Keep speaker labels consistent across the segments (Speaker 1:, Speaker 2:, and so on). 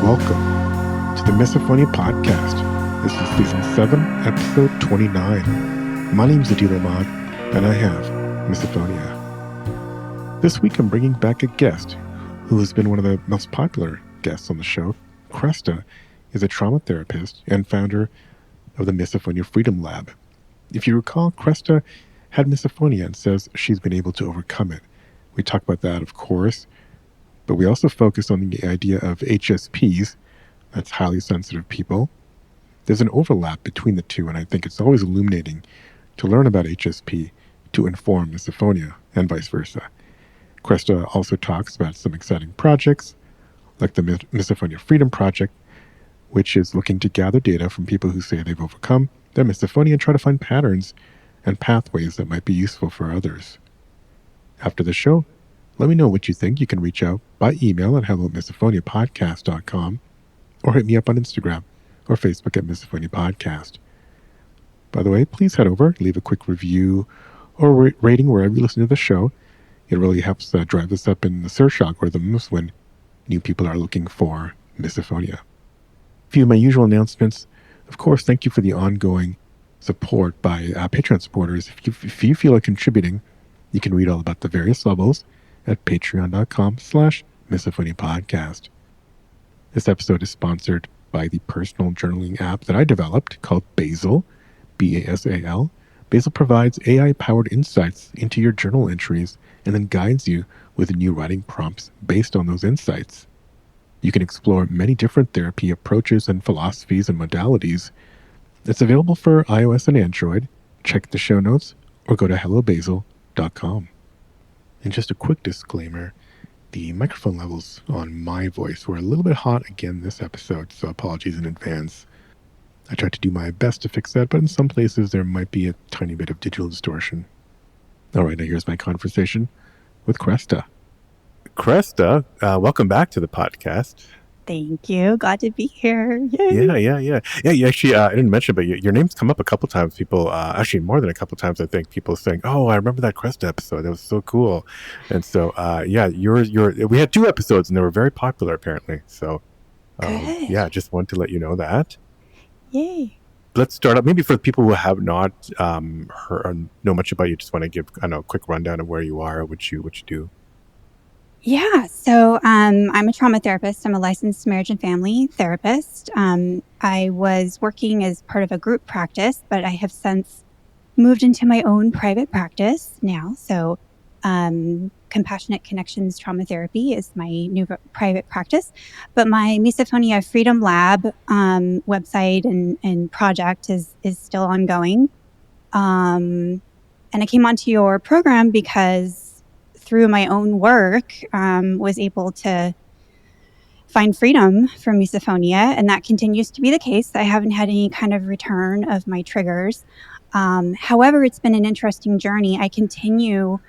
Speaker 1: Welcome to the Misophonia Podcast. This is Season 7, Episode 29. My name is Adil Ahmad, and I have Misophonia. This week I'm bringing back a guest who has been one of the most popular guests on the show. Kresta is a trauma therapist and founder of the Misophonia Freedom Lab. If you recall, Kresta had misophonia and says she's been able to overcome it. We talk about that, of course, but we also focus on the idea of HSPs, that's highly sensitive people. There's an overlap between the two, and I think it's always illuminating to learn about HSP to inform misophonia and vice versa. Kresta also talks about some exciting projects like the Misophonia Freedom Project, which is looking to gather data from people who say they've overcome their misophonia and try to find patterns and pathways that might be useful for others. After the show, let me know what you think. You can reach out by email at hello@misophoniapodcast.com or hit me up on Instagram or Facebook at Misophonia Podcast. By the way, please head over, leave a quick review or rating wherever you listen to the show. It really helps drive us up in the search algorithms when new people are looking for misophonia. A few of my usual announcements. Of course, thank you for the ongoing support by Patreon supporters. If you feel like contributing, you can read all about the various levels at patreon.com/Misophonia Podcast. This episode is sponsored by the personal journaling app that I developed called Basil, B-A-S-A-L. Basil provides AI-powered insights into your journal entries and then guides you with new writing prompts based on those insights. You can explore many different therapy approaches and philosophies and modalities. It's available for iOS and Android. Check the show notes or go to hellobasil.com. And just a quick disclaimer, the microphone levels on my voice were a little bit hot again this episode, so apologies in advance. I tried to do my best to fix that, but in some places there might be a tiny bit of digital distortion. All right, now here's my conversation with Kresta. Kresta, welcome back to the podcast.
Speaker 2: Thank you. Glad to be here. Yay.
Speaker 1: Yeah. You actually, I didn't mention, but your name's come up a couple times. People, actually more than a couple times, I think. People saying, "Oh, I remember that Kresta episode. That was so cool." And so, we had 2 episodes, and they were very popular, apparently. So, just wanted to let you know that.
Speaker 2: Yay.
Speaker 1: Let's start up. Maybe for the people who have not heard or know much about you, just want to give a quick rundown of where you are, what you do.
Speaker 2: Yeah. So I'm a trauma therapist. I'm a licensed marriage and family therapist. I was working as part of a group practice, but I have since moved into my own private practice now. So Compassionate Connections Trauma Therapy is my new private practice. But my Misophonia Freedom Lab website and project is still ongoing. And I came onto your program because through my own work, was able to find freedom from misophonia, and that continues to be the case. I haven't had any kind of return of my triggers. However, it's been an interesting journey. I continue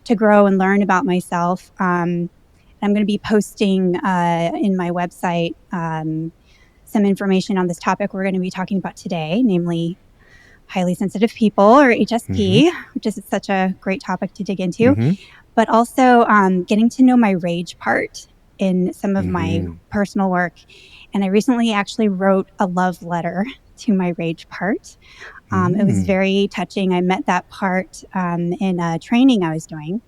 Speaker 2: to grow and learn about myself. I'm going to be posting in my website some information on this topic we're going to be talking about today, namely highly sensitive people, or HSP, which is such a great topic to dig into. But also getting to know my rage part in some of my personal work. And I recently actually wrote a love letter to my rage part. It was very touching. I met that part in a training I was doing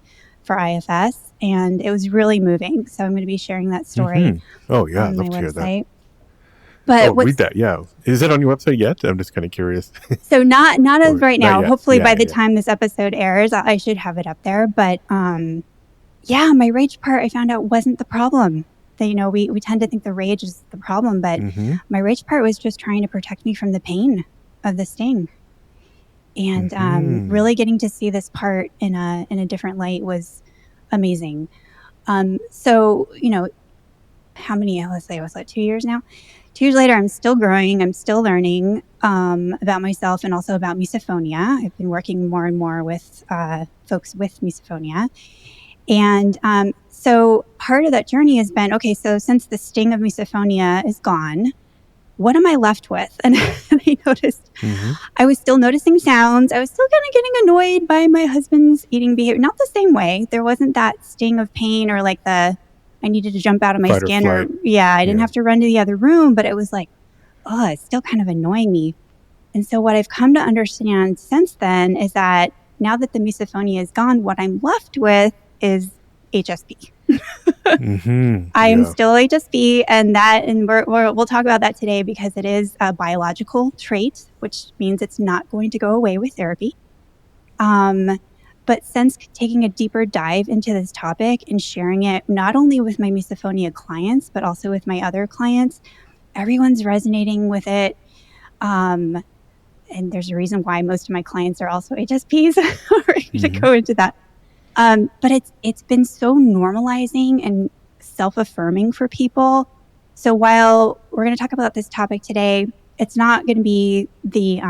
Speaker 2: for IFS, and it was really moving. So I'm going to be sharing that story
Speaker 1: Oh, yeah,
Speaker 2: on
Speaker 1: I'd
Speaker 2: my
Speaker 1: love to hear
Speaker 2: website.
Speaker 1: that.
Speaker 2: But
Speaker 1: read that, yeah. Is it on your website yet? I'm just kind of curious.
Speaker 2: So not as right now. Hopefully by the
Speaker 1: yeah.
Speaker 2: time this episode airs, I should have it up there. But my rage part, I found out wasn't the problem. That, we tend to think the rage is the problem, but my rage part was just trying to protect me from the pain of the sting. And really getting to see this part in a different light was amazing. So, how many, let's say it was 2 years now. 2 years later, I'm still growing. I'm still learning about myself and also about misophonia. I've been working more and more with folks with misophonia. And so part of that journey has been, okay, so since the sting of misophonia is gone, what am I left with? And I noticed I was still noticing sounds. I was still kind of getting annoyed by my husband's eating behavior. Not the same way. There wasn't that sting of pain or like the I needed to jump out of my
Speaker 1: Fight or
Speaker 2: skin, or
Speaker 1: flight.
Speaker 2: I didn't
Speaker 1: Yeah.
Speaker 2: have to run to the other room, but it was like, oh, it's still kind of annoying me. And so what I've come to understand since then is that now that the misophonia is gone, what I'm left with is HSP. I am
Speaker 1: Yeah.
Speaker 2: still HSP, and we'll talk about that today because it is a biological trait, which means it's not going to go away with therapy. But since taking a deeper dive into this topic and sharing it not only with my misophonia clients, but also with my other clients, everyone's resonating with it. And there's a reason why most of my clients are also HSPs. We're going to go into that. But it's been so normalizing and self-affirming for people. So while we're going to talk about this topic today, it's not going to be the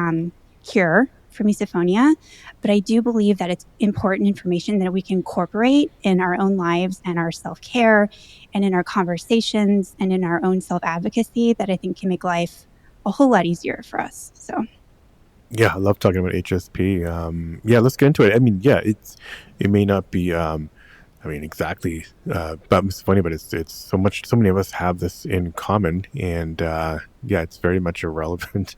Speaker 2: cure for misophonia, but I do believe that it's important information that we can incorporate in our own lives and our self-care and in our conversations and in our own self-advocacy that I think can make life a whole lot easier for us. So
Speaker 1: Yeah, I love talking about HSP. Yeah, let's get into it. I mean, yeah, it may not be exactly about misophonia, but it's so many of us have this in common, and yeah, it's very much a relevant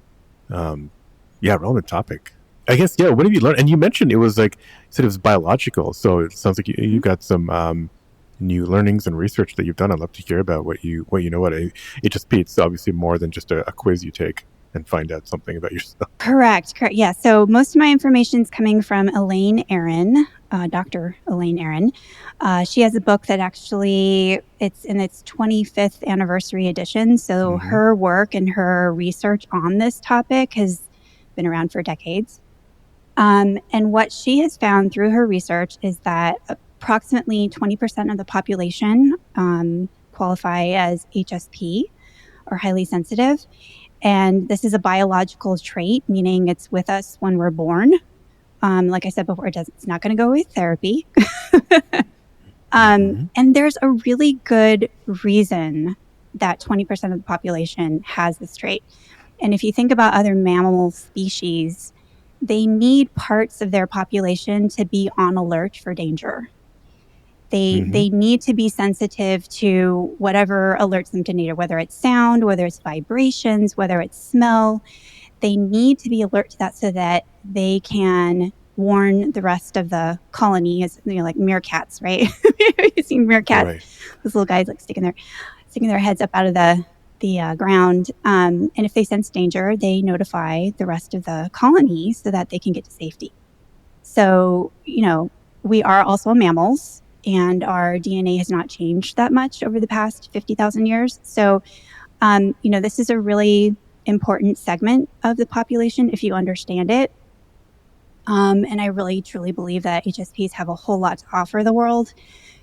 Speaker 1: relevant topic. I guess, yeah, what have you learned? And you mentioned it was like, you said it was biological, so it sounds like you got some new learnings and research that you've done. I'd love to hear about what you know what HSP. It's obviously more than just a quiz you take and find out something about yourself.
Speaker 2: Correct. Yeah. So most of my information is coming from Elaine Aron, Dr. Elaine Aron. She has a book that actually it's in its 25th anniversary edition. So her work and her research on this topic has been around for decades. And what she has found through her research is that approximately 20% of the population qualify as HSP or highly sensitive. And this is a biological trait, meaning it's with us when we're born. Like I said before, it's not going to go with therapy. And there's a really good reason that 20% of the population has this trait. And if you think about other mammal species, they need parts of their population to be on alert for danger. They need to be sensitive to whatever alerts them to danger, whether it's sound, whether it's vibrations, whether it's smell. They need to be alert to that so that they can warn the rest of the colony, as like meerkats, right? You've seen meerkats, right. Those little guys like sticking their heads up out of the ground. And if they sense danger, they notify the rest of the colony so that they can get to safety. So, we are also mammals, and our DNA has not changed that much over the past 50,000 years. So, this is a really important segment of the population if you understand it. And I really, truly believe that HSPs have a whole lot to offer the world.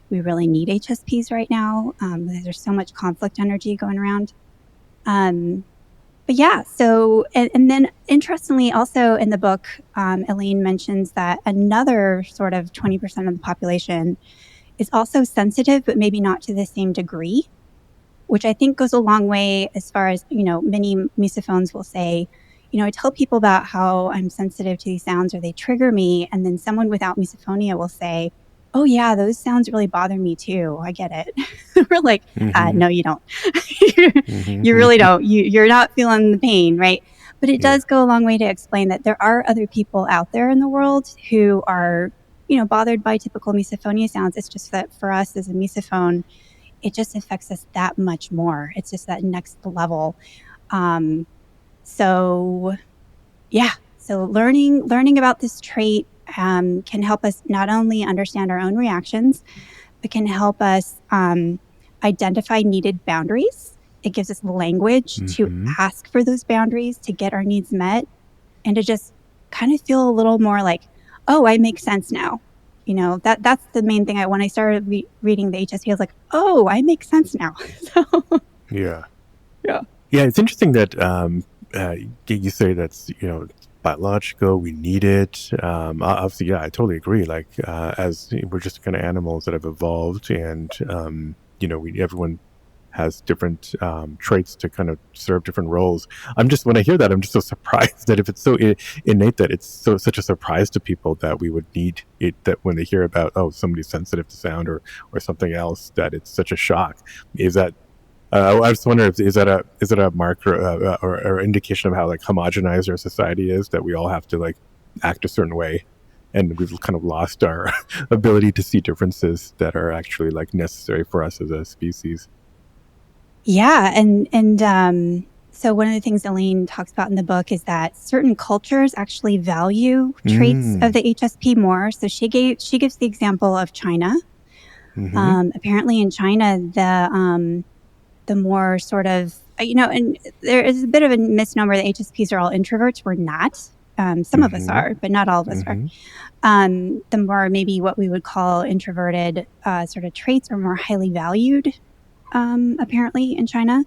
Speaker 2: We really need HSPs right now. There's so much conflict energy going around. But yeah, so, and then interestingly, also in the book, Elaine mentions that another sort of 20% of the population is also sensitive, but maybe not to the same degree, which I think goes a long way as far as, many misophones will say, I tell people about how I'm sensitive to these sounds or they trigger me. And then someone without misophonia will say, oh yeah, those sounds really bother me too. I get it. We're like, no, you don't. You really don't. You're not feeling the pain, right? But it does go a long way to explain that there are other people out there in the world who are, bothered by typical misophonia sounds. It's just that for us as a misophone, it just affects us that much more. It's just that next level. So learning about this trait can help us not only understand our own reactions, but can help us identify needed boundaries. It gives us language to ask for those boundaries, to get our needs met, and to just kind of feel a little more like, oh, I make sense now. That's the main thing. When I started reading the HSP, I was like, oh, I make sense now.
Speaker 1: Yeah. It's interesting that you say that's biological. We need it. Obviously, I totally agree. Like as we're just kind of animals that have evolved, and everyone has different traits to kind of serve different roles. When I hear that, I'm just so surprised that if it's so innate, that it's such a surprise to people that we would need it, that when they hear about, oh, somebody's sensitive to sound or something else, that it's such a shock. Is that I just wonder if is that a marker or indication of how like homogenized our society is, that we all have to like act a certain way, and we've kind of lost our ability to see differences that are actually like necessary for us as a species.
Speaker 2: Yeah, and so one of the things Elaine talks about in the book is that certain cultures actually value traits of the HSP more. So she gives the example of China. Apparently, in China, the more sort of and there is a bit of a misnomer that HSPs are all introverts. We're not. Some of us are, but not all of us are. The more maybe what we would call introverted sort of traits are more highly valued, apparently in China.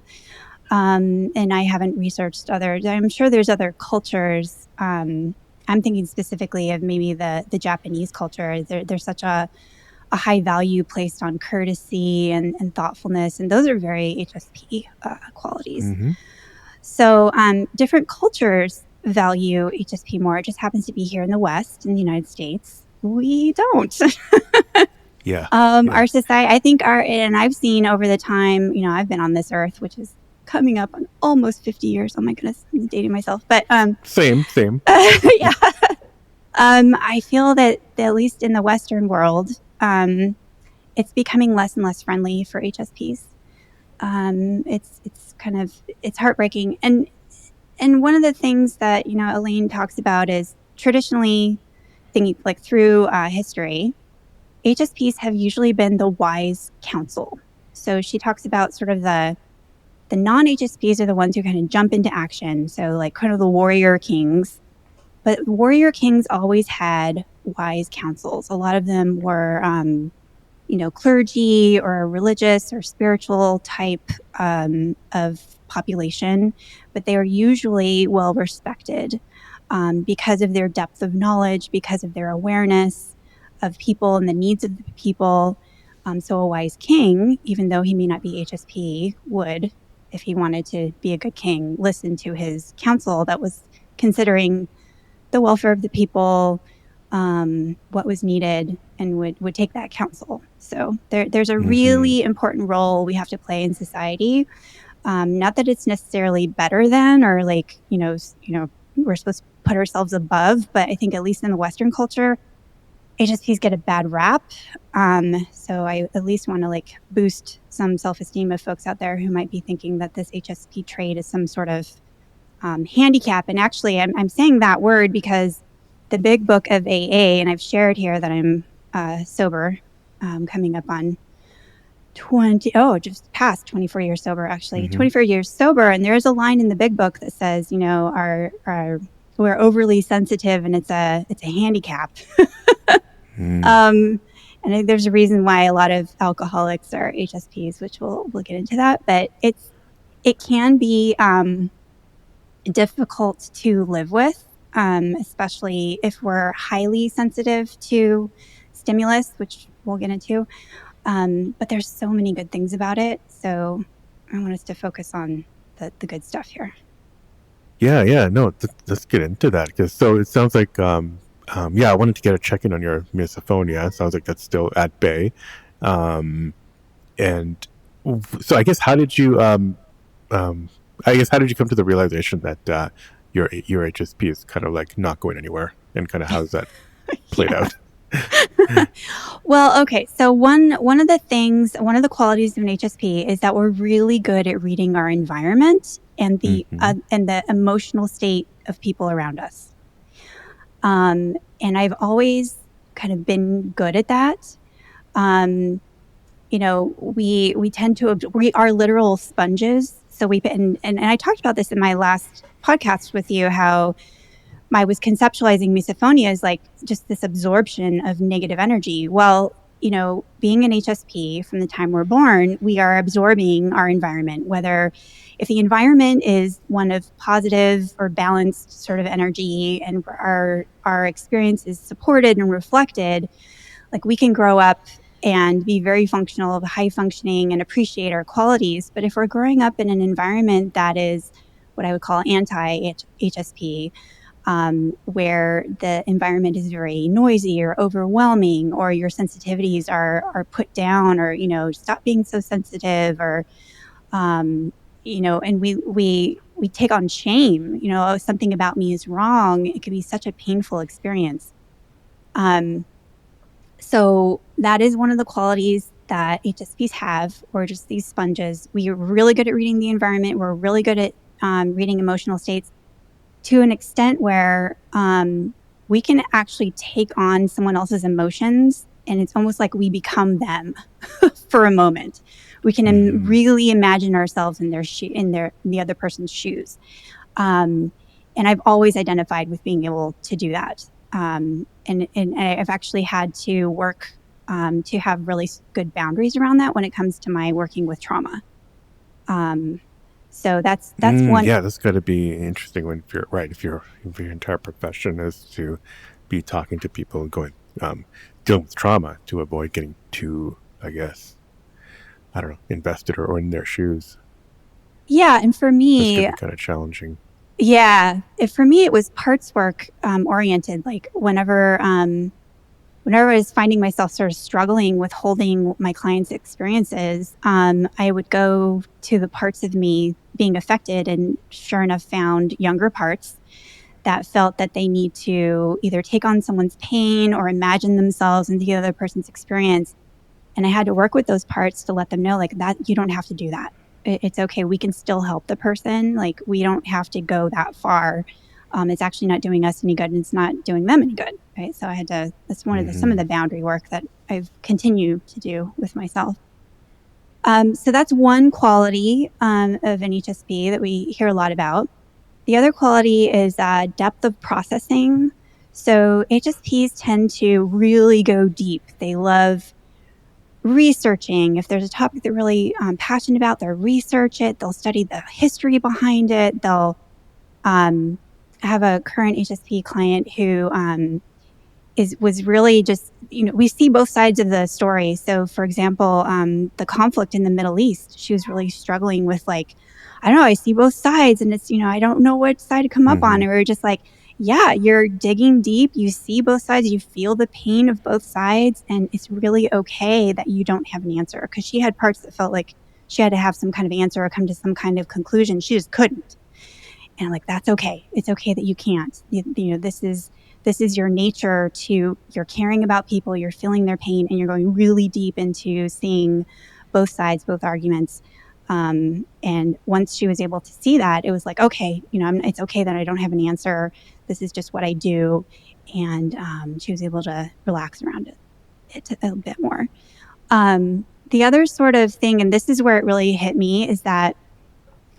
Speaker 2: And I haven't researched others. I'm sure there's other cultures. I'm thinking specifically of maybe the Japanese culture. There's such a high value placed on courtesy and thoughtfulness, and those are very HSP qualities. So different cultures value HSP more. It just happens to be here in the West, in the United States, we don't. Our society, I think and I've seen over the time, I've been on this earth, which is coming up on almost 50 years. Oh my goodness, I'm dating myself. But
Speaker 1: same.
Speaker 2: Yeah. I feel that at least in the Western world, it's becoming less and less friendly for HSPs. It's heartbreaking. And one of the things that, Elaine talks about is traditionally thinking like through history, HSPs have usually been the wise counsel. So she talks about sort of the non-HSPs are the ones who kind of jump into action. So like kind of the warrior kings, but warrior kings always had wise counsels. A lot of them were, clergy or religious or spiritual type of population, but they are usually well respected because of their depth of knowledge, because of their awareness of people and the needs of the people. So a wise king, even though he may not be HSP, would, if he wanted to be a good king, listen to his counsel that was considering the welfare of the people, what was needed, and would take that counsel. So there's a really important role we have to play in society. Not that it's necessarily better than, or like, we're supposed to put ourselves above, but I think at least in the Western culture, HSPs get a bad rap. So I at least want to like boost some self-esteem of folks out there who might be thinking that this HSP trait is some sort of handicap. And actually, I'm saying that word because the big book of AA, and I've shared here that I'm sober, coming up on just past 24 years sober, actually, 24 years sober. And there's a line in the big book that says, we're overly sensitive and it's a handicap. And I think there's a reason why a lot of alcoholics are HSPs, which we'll get into that. But it can be difficult to live with, especially if we're highly sensitive to stimulus, which we'll get into. But there's so many good things about it. So I want us to focus on the good stuff here.
Speaker 1: Yeah. No, let's get into that. So it sounds like, I wanted to get a check-in on your misophonia. It sounds like that's still at bay. And so I guess how did you come to the realization that your HSP is kind of like not going anywhere, and kind of how's that played out?
Speaker 2: Well, okay. So one of the qualities of an HSP is that we're really good at reading our environment and the emotional state of people around us. And I've always kind of been good at that. We tend to, we are literal sponges. So and I talked about this in my last podcast with you, how I was conceptualizing misophonia as like just this absorption of negative energy. Well, being an HSP from the time we're born, we are absorbing our environment, whether if the environment is one of positive or balanced sort of energy and our experience is supported and reflected, like we can grow up and be very functional, high functioning, and appreciate our qualities. But if we're growing up in an environment that is what I would call anti-HSP, where the environment is very noisy or overwhelming, or your sensitivities are put down, or, stop being so sensitive, or, and we take on shame, oh, something about me is wrong. It can be such a painful experience. So that is one of the qualities that HSPs have, or just these sponges. We are really good at reading the environment. We're really good at reading emotional states to an extent where we can actually take on someone else's emotions, and it's almost like we become them for a moment. We can really imagine ourselves in the other person's shoes. And I've always identified with being able to do that. And I've actually had to work to have really good boundaries around that when it comes to my working with trauma. So that's one.
Speaker 1: Yeah, that's got to be interesting when if your entire profession is to be talking to people and going dealing with trauma to avoid getting too, I guess, I don't know, invested or in their shoes.
Speaker 2: Yeah, and for me,
Speaker 1: that's gonna be kind of challenging.
Speaker 2: Yeah, for me it was parts work oriented. Like whenever I was finding myself sort of struggling with holding my clients' experiences, I would go to the parts of me being affected, and sure enough found younger parts that felt that they need to either take on someone's pain or imagine themselves into the other person's experience. And I had to work with those parts to let them know, like, that you don't have to do that. It's okay. We can still help the person. Like, we don't have to go that far. It's actually not doing us any good, and it's not doing them any good. Right. So I had to, that's one of some of the boundary work that I've continued to do with myself. So that's one quality of an HSP that we hear a lot about. The other quality is depth of processing. So HSPs tend to really go deep. They love researching. If there's a topic they're really passionate about, they'll research it. They'll study the history behind it. They'll have a current HSP client who was really just, we see both sides of the story. So for example, the conflict in the Middle East, she was really struggling with, like, I don't know, I see both sides, and it's, I don't know what side to come up on. And we were just like, yeah, you're digging deep. You see both sides. You feel the pain of both sides. And it's really okay that you don't have an answer, because she had parts that felt like she had to have some kind of answer or come to some kind of conclusion. She just couldn't. And I'm like, that's okay. It's okay that you can't. This is your nature. You're caring about people, you're feeling their pain, and you're going really deep into seeing both sides, both arguments. And once she was able to see that, it was like, okay, it's okay that I don't have an answer. This is just what I do. And she was able to relax around it a bit more. The other sort of thing, and this is where it really hit me, is that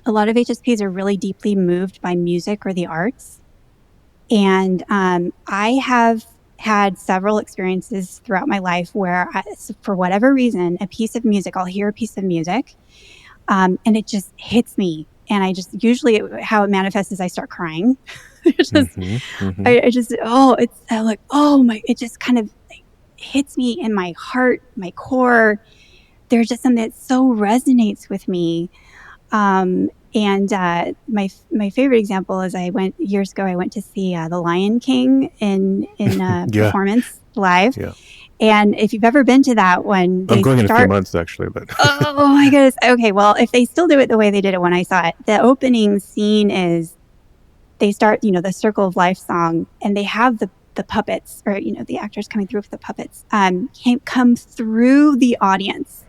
Speaker 2: a lot of HSPs are really deeply moved by music or the arts. And I have had several experiences throughout my life where, for whatever reason, I'll hear a piece of music, and it just hits me. And usually how it manifests is I start crying. I just kind of hits me in my heart, my core. There's just something that so resonates with me. And my favorite example is years ago, I went to see The Lion King in performance live.
Speaker 1: Yeah.
Speaker 2: And if you've ever been to that one,
Speaker 1: I'm going in a few months actually, but
Speaker 2: oh my goodness. Okay. Well, if they still do it the way they did it when I saw it, the opening scene is they start, the Circle of Life song, and they have the puppets, or, the actors coming through with the puppets, come through the audience.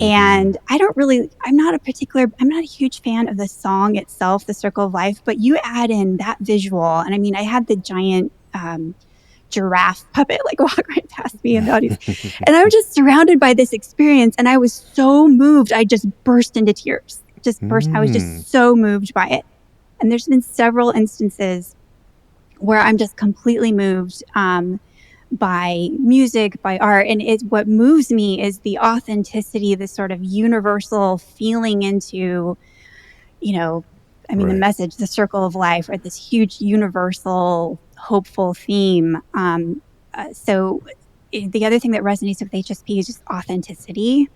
Speaker 2: And I'm not a huge fan of the song itself, the Circle of Life, but you add in that visual. And I mean, I had the giant giraffe puppet walk right past me in the audience. And I was just surrounded by this experience, and I was so moved. I just burst into tears. I was just so moved by it. And there's been several instances where I'm just completely moved by music, by art. And what moves me is the authenticity, this sort of universal feeling into, the message, the circle of life, or this huge universal hopeful theme. So the other thing that resonates with HSP is just authenticity.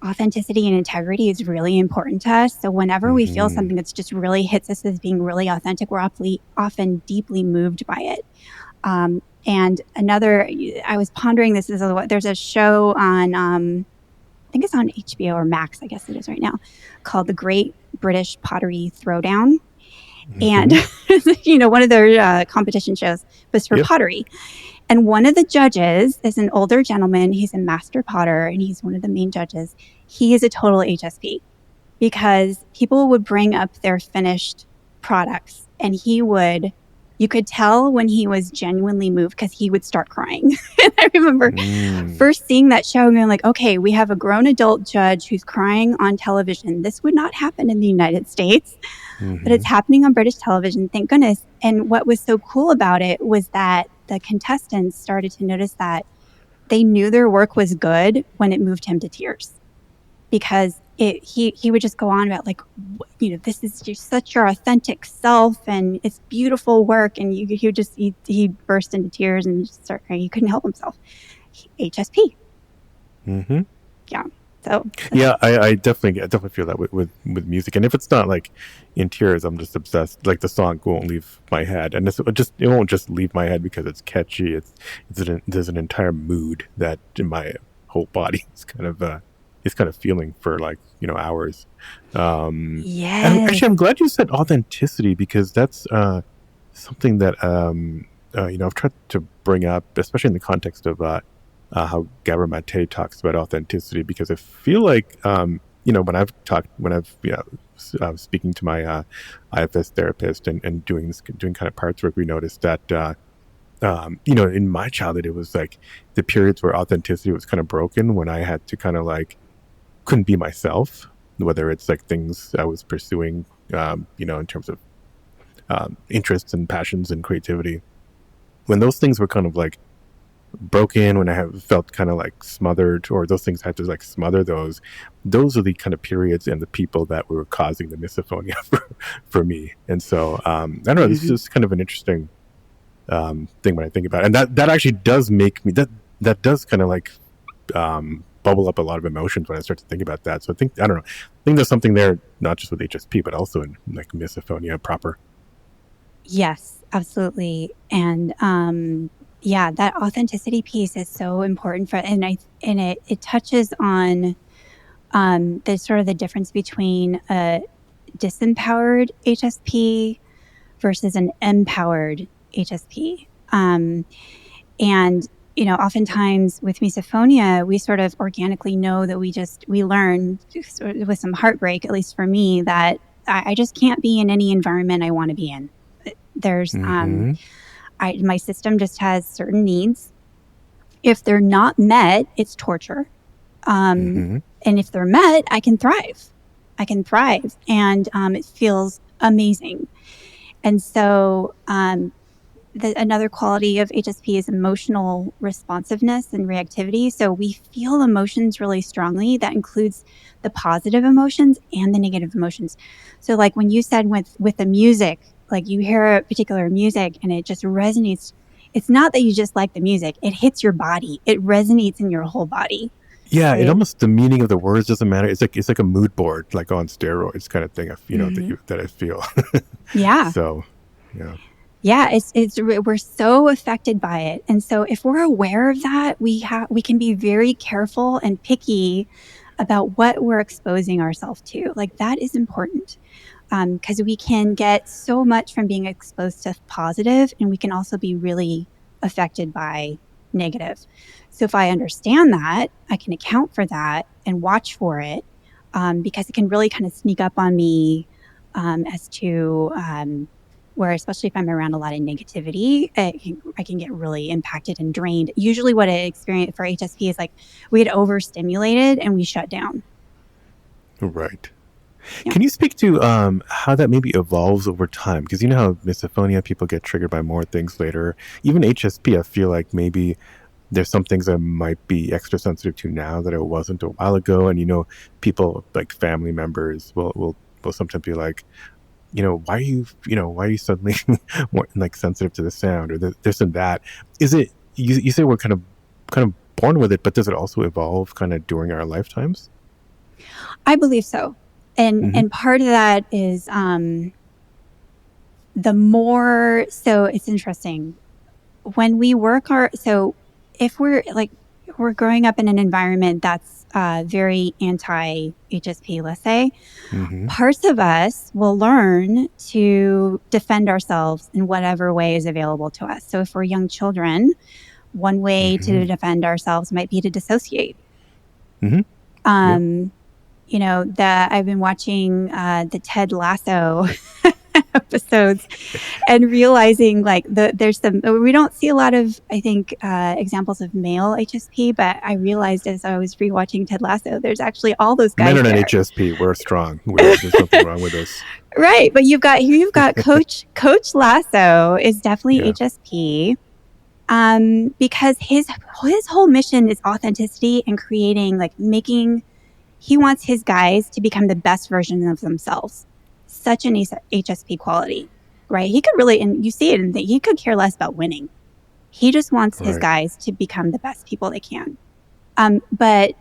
Speaker 2: Authenticity and integrity is really important to us. So whenever we feel something that's just really hits us as being really authentic, we're often deeply moved by it. And another, I was pondering this, there's a show on, I think it's on HBO or Max, I guess it is right now, called The Great British Pottery Throwdown. And, one of their competition shows was for pottery. And one of the judges is an older gentleman. He's a master potter, and he's one of the main judges. He is a total HSP because people would bring up their finished products, and you could tell when he was genuinely moved because he would start crying. And I remember first seeing that show and being like, okay, we have a grown adult judge who's crying on television. This would not happen in the United States, but it's happening on British television, thank goodness. And what was so cool about it was that the contestants started to notice that they knew their work was good when it moved him to tears, because he would just go on about like, this is just such your authentic self and it's beautiful work. And he burst into tears and just start crying. He couldn't help himself. HSP. Yeah. So
Speaker 1: yeah, I definitely feel that with music. And if it's not like in tears, I'm just obsessed. Like the song won't leave my head, and it won't just leave my head because it's catchy. There's an entire mood that in my whole body is kind of feeling for like hours.
Speaker 2: yes.
Speaker 1: And actually, I'm glad you said authenticity, because that's something that I've tried to bring up, especially in the context of how Gabor Mate talks about authenticity, because I feel like when I was speaking to my IFS therapist and doing kind of parts work, we noticed that in my childhood it was like the periods where authenticity was kind of broken, when I had to kind of like couldn't be myself, whether it's like things I was pursuing in terms of interests and passions and creativity. When those things were kind of like broken, when I have felt kind of like smothered, or those things had to like smother those are the kind of periods and the people that were causing the misophonia for me. And so I don't know, this is just kind of an interesting thing when I think about it. And that actually does make me that does kind of like bubble up a lot of emotions when I start to think about that. So I think there's something there, not just with HSP but also in like misophonia proper.
Speaker 2: Yes, absolutely. And that authenticity piece is so important it touches on the sort of the difference between a disempowered HSP versus an empowered HSP. And oftentimes with misophonia, we sort of organically know that we learn with some heartbreak, at least for me, that I just can't be in any environment I want to be in. There's my system just has certain needs. If they're not met, it's torture. And if they're met, I can thrive. And it feels amazing. And so another quality of HSP is emotional responsiveness and reactivity. So we feel emotions really strongly. That includes the positive emotions and the negative emotions. So like when you said with the music, like you hear a particular music and it just resonates. It's not that you just like the music. It hits your body. It resonates in your whole body.
Speaker 1: Yeah,
Speaker 2: right?
Speaker 1: It almost, the meaning of the words doesn't matter. It's like a mood board, like on steroids kind of thing. That I feel.
Speaker 2: Yeah.
Speaker 1: So, yeah.
Speaker 2: Yeah, we're so affected by it. And so if we're aware of that, we can be very careful and picky about what we're exposing ourselves to. Like that is important, because we can get so much from being exposed to positive, and we can also be really affected by negative. So if I understand that, I can account for that and watch for it, because it can really kind of sneak up on me as to where, especially if I'm around a lot of negativity, I can get really impacted and drained. Usually what I experience for HSP is like we get overstimulated and we shut down.
Speaker 1: Right.
Speaker 2: Yeah.
Speaker 1: Can you speak to how that maybe evolves over time? Because you know how misophonia, people get triggered by more things later. Even HSP, I feel like maybe there's some things I might be extra sensitive to now that I wasn't a while ago. And people like family members will sometimes be like, why are you suddenly more like sensitive to the sound or this and that? Is it, you say we're kind of kind of born with it, but does it also evolve kind of during our lifetimes?
Speaker 2: I believe so. And part of that is so it's interesting. When we so if we're growing up in an environment that's very anti-HSP, let's say, parts of us will learn to defend ourselves in whatever way is available to us. So if we're young children, one way to defend ourselves might be to dissociate. You know, I've been watching the Ted Lasso episodes and realizing like we don't see a lot of, I think, examples of male HSP, but I realized as I was rewatching Ted Lasso, there's actually all those guys.
Speaker 1: Men are not HSP. We're strong. There's something wrong with us.
Speaker 2: Right. But you've got Coach Lasso is definitely HSP. Because his whole mission is authenticity and creating, like he wants his guys to become the best version of themselves. Such an HSP quality, right? He could really, and you see it, and he could care less about winning. He just wants his guys to become the best people they can. But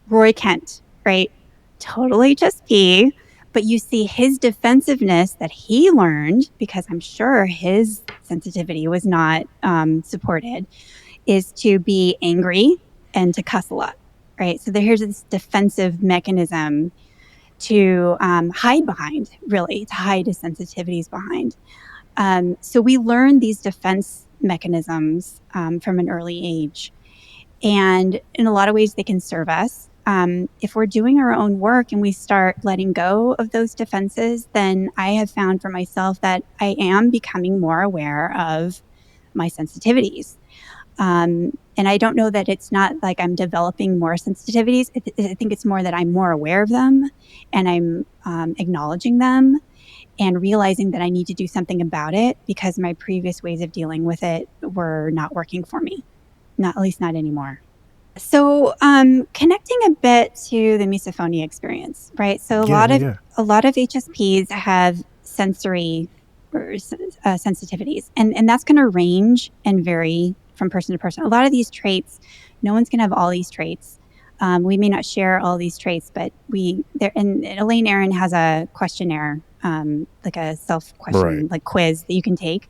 Speaker 2: Roy Kent, right? Total HSP. But you see his defensiveness that he learned, because I'm sure his sensitivity was not supported, is to be angry and to cuss a lot, right? So here's this defensive mechanism to hide behind, really, to hide his sensitivities behind. So we learn these defense mechanisms from an early age. And in a lot of ways, they can serve us. If we're doing our own work and we start letting go of those defenses, then I have found for myself that I am becoming more aware of my sensitivities. And I don't know that it's not like I'm developing more sensitivities. I think it's more that I'm more aware of them and I'm acknowledging them and realizing that I need to do something about it because my previous ways of dealing with it were not working for me. At least not anymore. So, connecting a bit to the misophonia experience, right? So a lot of HSPs have sensory sensitivities, and that's going to range and vary from person to person. A lot of these traits, no one's going to have all these traits. We may not share all these traits, but and Elaine Aron has a questionnaire, like a self-question, like quiz that you can take.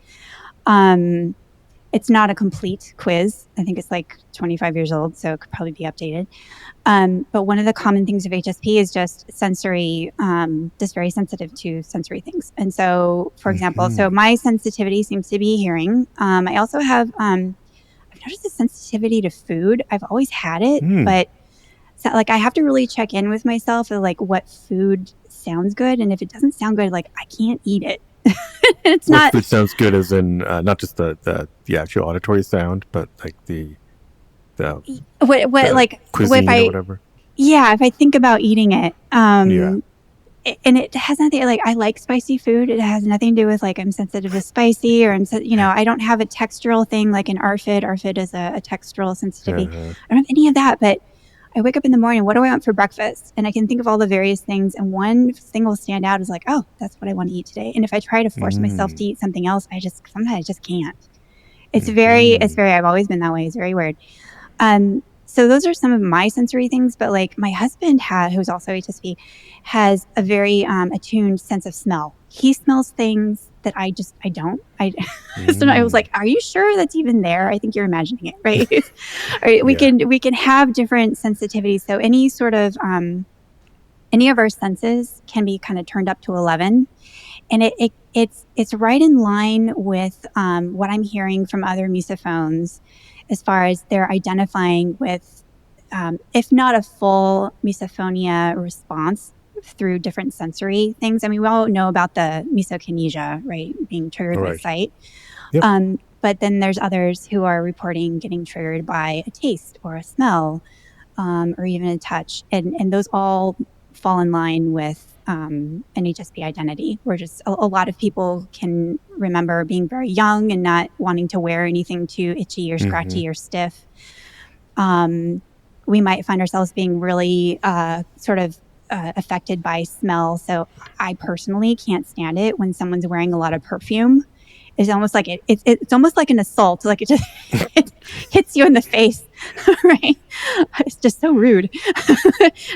Speaker 2: It's not a complete quiz. I think it's like 25 years old, so it could probably be updated. But one of the common things of HSP is just sensory, just very sensitive to sensory things. And so, for example, so my sensitivity seems to be hearing. I also have, I've noticed a sensitivity to food. I've always had it, but so, like, I have to really check in with myself of like what food sounds good. And if it doesn't sound good, like I can't eat it. It's
Speaker 1: not. Food sounds good as in not just the actual auditory sound, but like the cuisine or whatever.
Speaker 2: Yeah, if I think about eating it, and it has nothing like I like spicy food. It has nothing to do with like I'm sensitive to spicy or I don't have a textural thing like an ARFID. ARFID is a textural sensitivity. I don't have any of that, but I wake up in the morning, what do I want for breakfast? And I can think of all the various things. And one thing will stand out is like, oh, that's what I want to eat today. And if I try to force myself to eat something else, sometimes I just can't. It's I've always been that way. It's very weird. So those are some of my sensory things, but like my husband who's also HSP, has a very attuned sense of smell. He smells things that I don't. So I was like, are you sure that's even there? I think you're imagining it, right? Right. We can have different sensitivities. So any sort of, any of our senses can be kind of turned up to 11. And it's right in line with what I'm hearing from other misophones as far as they're identifying with, if not a full misophonia response through different sensory things. I mean, we all know about the misokinesia, right? Being triggered with sight. Yep. But then there's others who are reporting getting triggered by a taste or a smell, or even a touch. And those all fall in line with an HSP identity, where just a lot of people can remember being very young and not wanting to wear anything too itchy or scratchy or stiff. We might find ourselves being really affected by smell. So I personally can't stand it when someone's wearing a lot of perfume It's almost like it's almost like an assault. Like it just it hits you in the face, right? It's just so rude.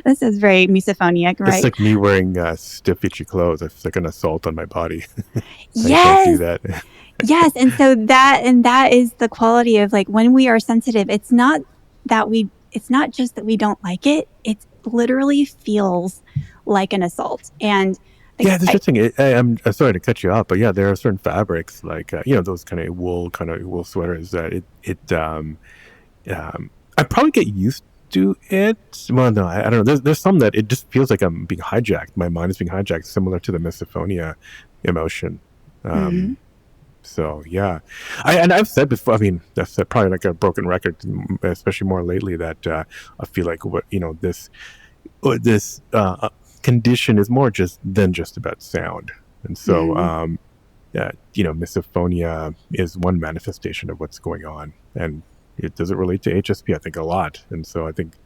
Speaker 2: This is very misophonic, right?
Speaker 1: It's like me wearing stiff, itchy clothes. It's like an assault on my body. I can't do
Speaker 2: Yes.
Speaker 1: that.
Speaker 2: Yes. And so that is the quality of like when we are sensitive, it's not just that we don't like it. It literally feels like an assault. And like,
Speaker 1: Yeah, there's just thing. I'm sorry to cut you off, but yeah, there are certain fabrics like those kind of wool sweaters that I probably get used to it. Well, no, I don't know. There's some that it just feels like I'm being hijacked. My mind is being hijacked, similar to the misophonia emotion.
Speaker 2: mm-hmm.
Speaker 1: So yeah, I've said before. I mean, I've said probably like a broken record, especially more lately. That I feel like this condition is more than just about sound, and so
Speaker 2: Mm-hmm.
Speaker 1: misophonia is one manifestation of what's going on, and it does it relate to HSP. I think a lot, and so I think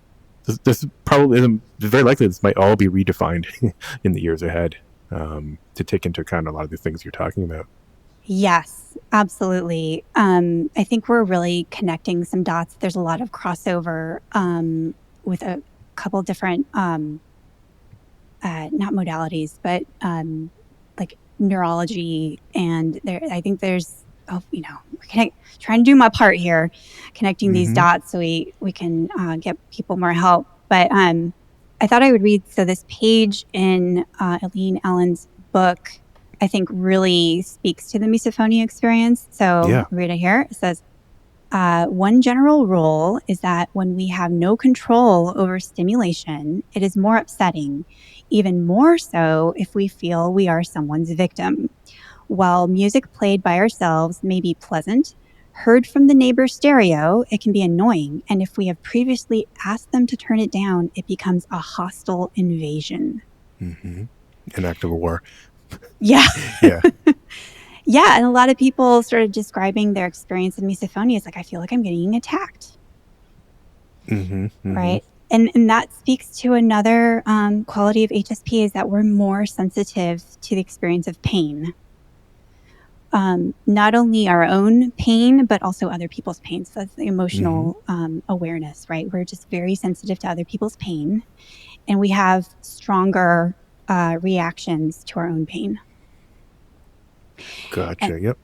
Speaker 1: this probably very likely this might all be redefined in the years ahead to take into account a lot of the things you're talking about.
Speaker 2: Yes, absolutely. I think we're really connecting some dots. There's a lot of crossover with a couple different, not modalities, but like neurology. And I think there's, we're trying to do my part here, connecting these dots so we can get people more help. But I thought I would read. So this page in Eileen Allen's book, I think really speaks to the misophonia experience. So
Speaker 1: Yeah.
Speaker 2: I'll read it here. It says, one general rule is that when we have no control over stimulation, it is more upsetting, even more so if we feel we are someone's victim. While music played by ourselves may be pleasant, heard from the neighbor's stereo, it can be annoying. And if we have previously asked them to turn it down, it becomes a hostile invasion.
Speaker 1: An act of war.
Speaker 2: Yeah.
Speaker 1: Yeah.
Speaker 2: Yeah. And a lot of people sort of describing their experience of misophonia is like, I feel like I'm getting attacked. Right. And that speaks to another quality of HSP is that we're more sensitive to the experience of pain. Not only our own pain, but also other people's pain. So that's the emotional awareness, right? We're just very sensitive to other people's pain, and we have stronger reactions to our own pain.
Speaker 1: Gotcha. Yep.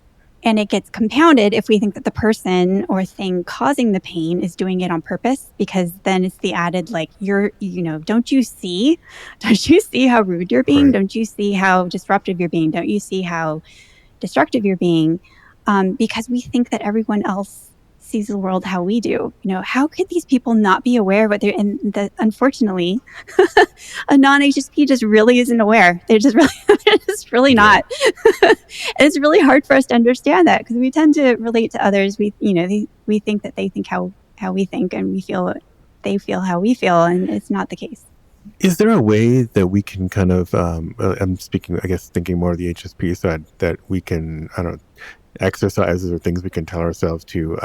Speaker 2: And it gets compounded if we think that the person or thing causing the pain is doing it on purpose, because then it's the added, like, don't you see how rude you're being?
Speaker 1: Right.
Speaker 2: Don't you see how disruptive you're being? Don't you see how destructive you're being? Because we think that everyone else sees the world how we do. How could these people not be aware of what they're, and unfortunately, a non-HSP just really isn't aware. They're just really not. And it's really hard for us to understand that because we tend to relate to others. We think that they think how we think, and we feel they feel how we feel, and it's not the case.
Speaker 1: Is there a way that we can kind of, I'm speaking, I guess, thinking more of the HSP side, that we can, I don't know, exercises or things we can tell ourselves to,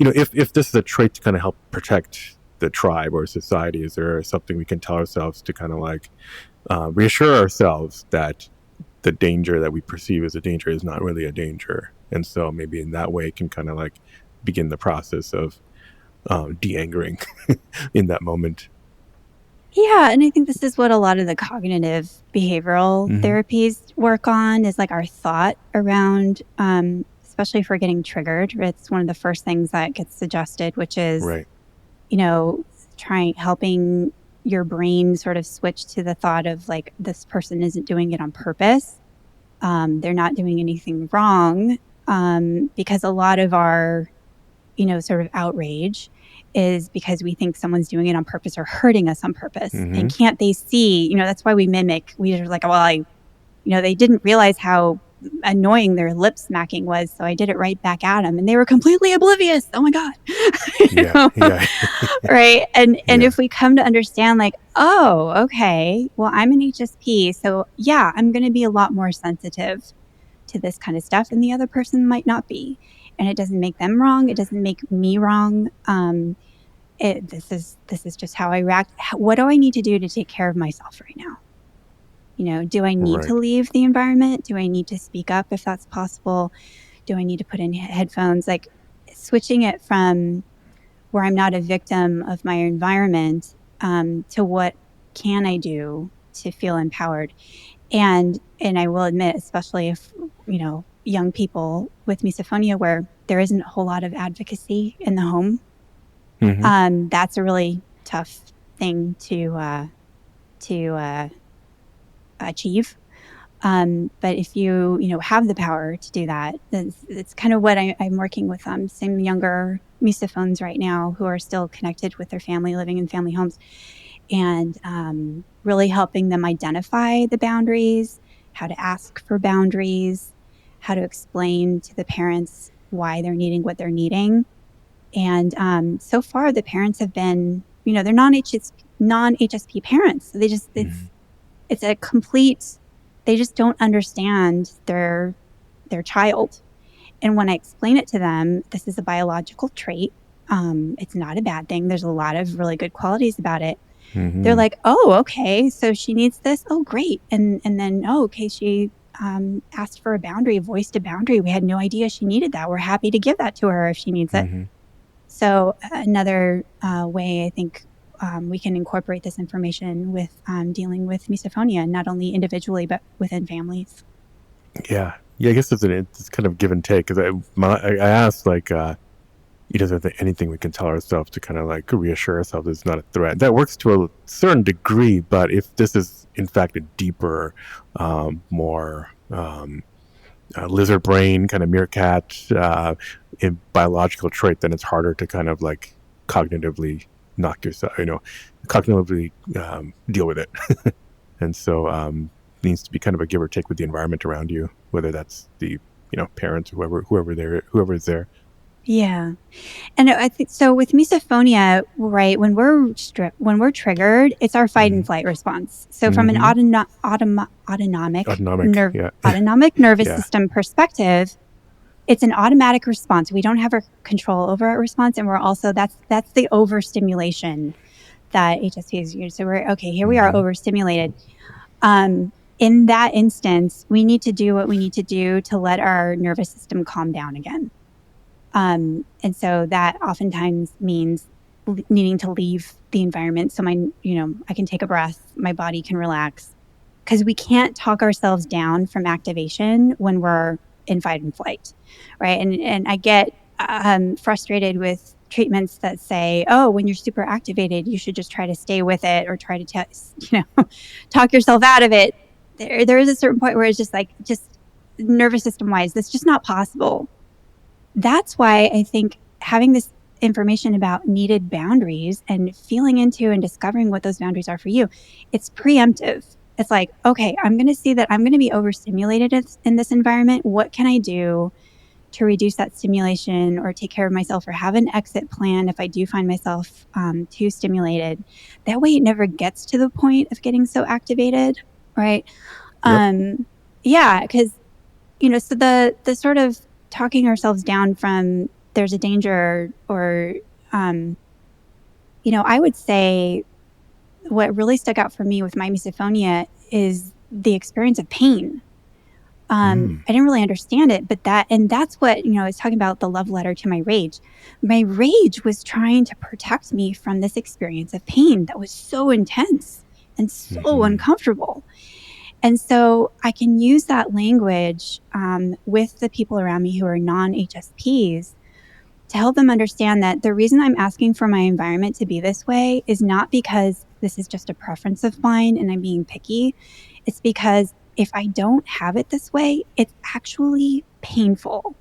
Speaker 1: if this is a trait to kind of help protect the tribe or society, is there something we can tell ourselves to kind of like reassure ourselves that the danger that we perceive as a danger is not really a danger? And so maybe in that way can kind of like begin the process of de-angering in that moment.
Speaker 2: Yeah, and I think this is what a lot of the cognitive behavioral therapies work on, is like our thought around, especially if we're getting triggered. It's one of the first things that gets suggested, which is,
Speaker 1: right.
Speaker 2: Helping your brain sort of switch to the thought of like, this person isn't doing it on purpose. They're not doing anything wrong, because a lot of our, sort of outrage is because we think someone's doing it on purpose or hurting us on purpose. And can't they see, that's why we mimic. We're like, well, they didn't realize how annoying their lip smacking was, so I did it right back at them, and they were completely oblivious. Oh my God.
Speaker 1: Yeah.
Speaker 2: Right. And if we come to understand, like, oh, okay, well, I'm an HSP, so yeah, I'm going to be a lot more sensitive to this kind of stuff, and the other person might not be. And it doesn't make them wrong. It doesn't make me wrong. This is just how I react. What do I need to do to take care of myself right now? Do I need to
Speaker 1: Right.
Speaker 2: leave the environment? Do I need to speak up if that's possible? Do I need to put in headphones? Like switching it from where I'm not a victim of my environment to what can I do to feel empowered? And I will admit, especially if, young people with misophonia where there isn't a whole lot of advocacy in the home, that's a really tough thing to achieve. But if you have the power to do that, it's kind of what I'm working with some younger misophones right now who are still connected with their family, living in family homes, and really helping them identify the boundaries, how to ask for boundaries, how to explain to the parents why they're needing what they're needing. And so far, the parents have been, they're non-HSP parents. So it's a complete, they just don't understand their child. And when I explain it to them, this is a biological trait. It's not a bad thing. There's a lot of really good qualities about it. They're like, oh, okay, so she needs this. Oh, great. And then, oh, okay, she asked for a boundary, voiced a boundary. We had no idea she needed that. We're happy to give that to her if she needs it. So another way I think we can incorporate this information with dealing with misophonia, not only individually, but within families.
Speaker 1: Yeah. I guess it's kind of give and take, because I asked, like, is there anything we can tell ourselves to kind of like reassure ourselves it's not a threat? That works to a certain degree, but if this is in fact a deeper, more lizard brain kind of meerkat biological trait, then it's harder to kind of like cognitively knock yourself, cognitively deal with it. And so needs to be kind of a give or take with the environment around you, whether that's the parents, whoever is there.
Speaker 2: Yeah. And I think so with misophonia, right? When we're triggered, it's our fight and flight response. So from an autonomic nervous system perspective, it's an automatic response. We don't have control over our response, and we're also that's the overstimulation that HSPs use. So we're okay. Here we are overstimulated. In that instance, we need to do what we need to do to let our nervous system calm down again. And so that oftentimes means needing to leave the environment so I can take a breath, my body can relax, because we can't talk ourselves down from activation when we're in fight and flight, right? And I get frustrated with treatments that say, oh, when you're super activated, you should just try to stay with it or try to talk yourself out of it. There is a certain point where it's just nervous system wise, that's just not possible. That's why I think having this information about needed boundaries and feeling into and discovering what those boundaries are for you, it's preemptive. It's like, okay, I'm going to see that I'm going to be overstimulated in this environment. What can I do to reduce that stimulation or take care of myself or have an exit plan if I do find myself too stimulated? That way it never gets to the point of getting so activated, right?
Speaker 1: Yep.
Speaker 2: Yeah, because, so the sort of talking ourselves down from there's a danger or, I would say what really stuck out for me with my misophonia is the experience of pain. I didn't really understand it, but that's what, I was talking about the love letter to my rage. My rage was trying to protect me from this experience of pain that was so intense and so uncomfortable. And so I can use that language with the people around me who are non-HSPs to help them understand that the reason I'm asking for my environment to be this way is not because this is just a preference of mine and I'm being picky. It's because if I don't have it this way, it's actually painful.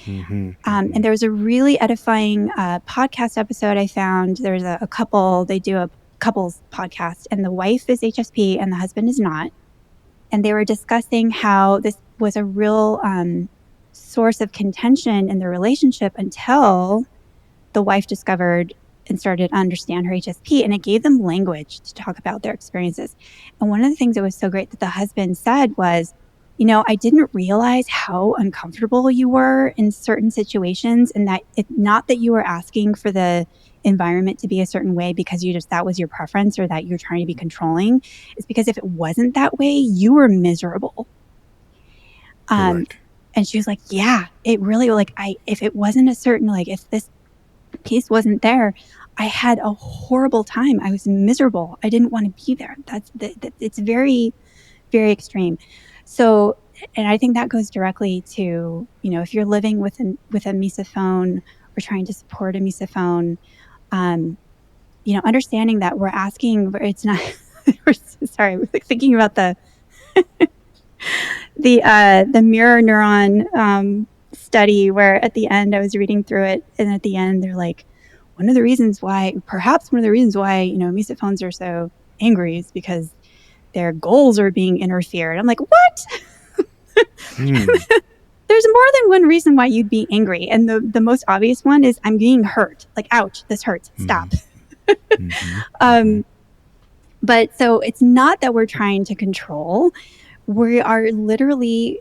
Speaker 2: And there was a really edifying podcast episode I found. There's a couple, they do a couples podcast, and the wife is HSP and the husband is not. And they were discussing how this was a real source of contention in the relationship until the wife discovered and started to understand her HSP, and it gave them language to talk about their experiences. And one of the things that was so great that the husband said was, I didn't realize how uncomfortable you were in certain situations, and that not that you were asking for the environment to be a certain way because that was your preference or that you're trying to be controlling. It's because if it wasn't that way, you were miserable.
Speaker 1: Right.
Speaker 2: And she was like, yeah, it really, like, if it wasn't a certain, like, if this piece wasn't there, I had a horrible time. I was miserable. I didn't want to be there. It's very, very extreme. So, and I think that goes directly to, if you're living with a misophone or trying to support a misophone, understanding that we're asking, it's not, sorry, I was thinking about the mirror neuron study where at the end I was reading through it, and at the end they're like, perhaps one of the reasons why, misophones are so angry is because their goals are being interfered. I'm like, what? There's more than one reason why you'd be angry, and the most obvious one is I'm being hurt. Like, ouch, this hurts. Stop. But so it's not that we're trying to control. We are literally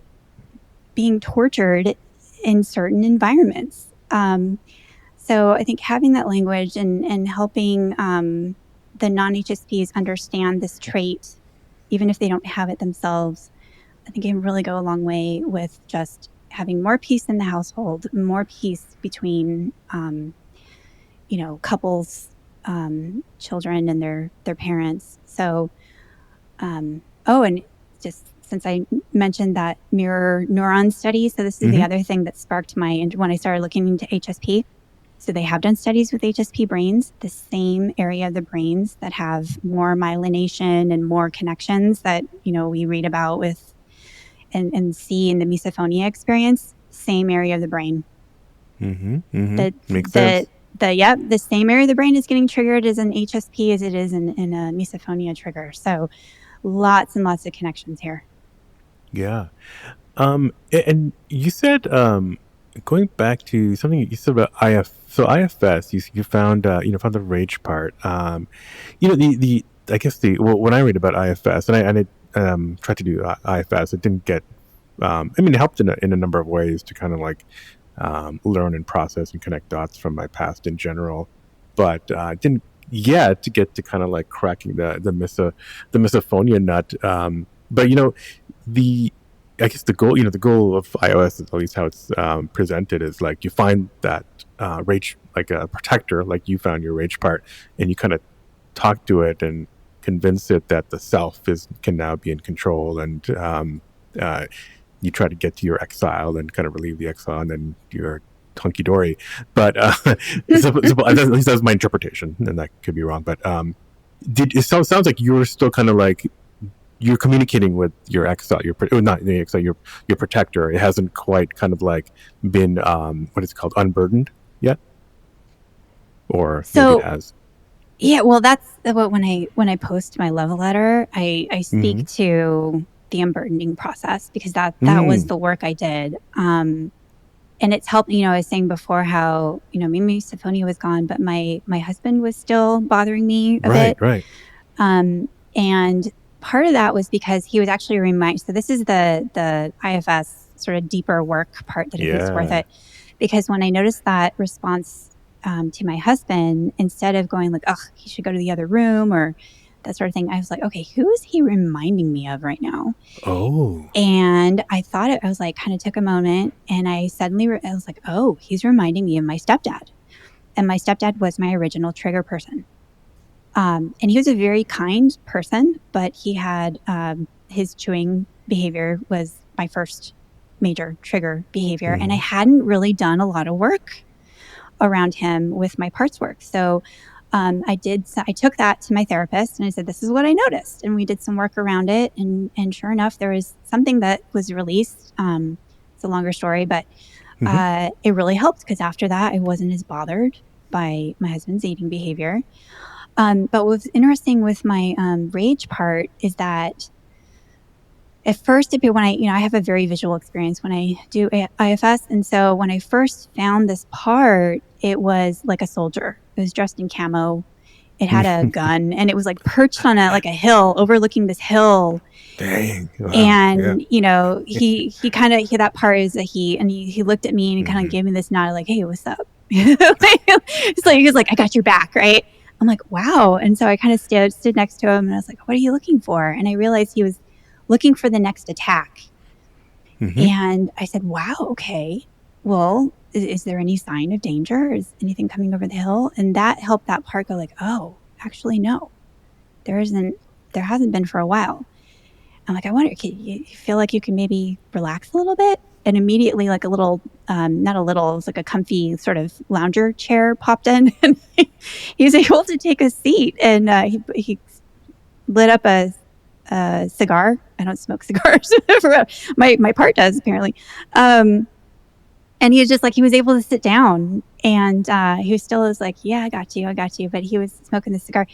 Speaker 2: being tortured in certain environments. So I think having that language and helping the non-HSPs understand this trait, even if they don't have it themselves, I think it can really go a long way with just having more peace in the household, more peace between, couples, children and their parents. So, and just since I mentioned that mirror neuron study, so this is the other thing that sparked when I started looking into HSP. So they have done studies with HSP brains, the same area of the brains that have more myelination and more connections that, we read about with and see in the misophonia experience, same area of the brain.
Speaker 1: Makes sense.
Speaker 2: The same area of the brain is getting triggered as an HSP as it is in a misophonia trigger. So lots and lots of connections here.
Speaker 1: Yeah. And you said, going back to something you said about IFS, you found, found the rage part. I guess when I read about IFS, and I tried to do IFS, it didn't get, it helped in a number of ways to kind of like, learn and process and connect dots from my past in general, but didn't yet to get to kind of like cracking the misophonia nut. But I guess the goal of iOS, at least how it's presented, is like you find that rage, like a protector, like you found your rage part, and you kind of talk to it and convince it that the self can now be in control, and you try to get to your exile and kind of relieve the exile, and then you're hunky dory. But at least that's my interpretation, and that could be wrong. But it sounds like you're still kind of like you're communicating with your exile, not the exile, your protector. It hasn't quite kind of like been what is it called, unburdened yet, or maybe it has.
Speaker 2: Yeah, well, that's what when I post my love letter, I speak to the unburdening process, because that was the work I did. And it's helped. I was saying before how maybe misophonia was gone, but my husband was still bothering me a bit.
Speaker 1: Right.
Speaker 2: And part of that was because he was actually reminded. So this is the IFS sort of deeper work part that I think is worth it, because when I noticed that response to my husband, instead of going like, "Ugh, he should go to the other room," or that sort of thing, I was like, "Okay, who is he reminding me of right now?"
Speaker 1: Oh.
Speaker 2: And I thought I was like, kind of took a moment, and I suddenly I was like, "Oh, he's reminding me of my stepdad," and my stepdad was my original trigger person. And he was a very kind person, but he had his chewing behavior was my first major trigger behavior. And I hadn't really done a lot of work around him with my parts work. So I took that to my therapist and I said, this is what I noticed. And we did some work around it. And sure enough, there was something that was released. It's a longer story, but it really helped, because after that, I wasn't as bothered by my husband's eating behavior. But what's interesting with my rage part is that at first, when I have a very visual experience when I do IFS. And so when I first found this part, it was like a soldier. It was dressed in camo. It had a gun, and it was like perched on a hill, overlooking this hill.
Speaker 1: Dang. Wow.
Speaker 2: And, he kind of, that part is he looked at me and he kind of gave me this nod like, "Hey, what's up?" So he was like, I got your back, right? I'm like, wow. And so I kind of stood next to him and I was like, what are you looking for? And I realized he was looking for the next attack.
Speaker 1: Mm-hmm.
Speaker 2: And I said, wow, okay. Well, is there any sign of danger? Is anything coming over the hill? And that helped that part go like, oh, actually, no, there hasn't been for a while. I'm like, I wonder, can you feel like you can maybe relax a little bit? And immediately, like a little, not a little, it was like a comfy sort of lounger chair popped in, and he was able to take a seat. And he lit up a cigar. I don't smoke cigars. my part does apparently. And he was just like, he was able to sit down, and he still was like, yeah, I got you. But he was smoking the cigar.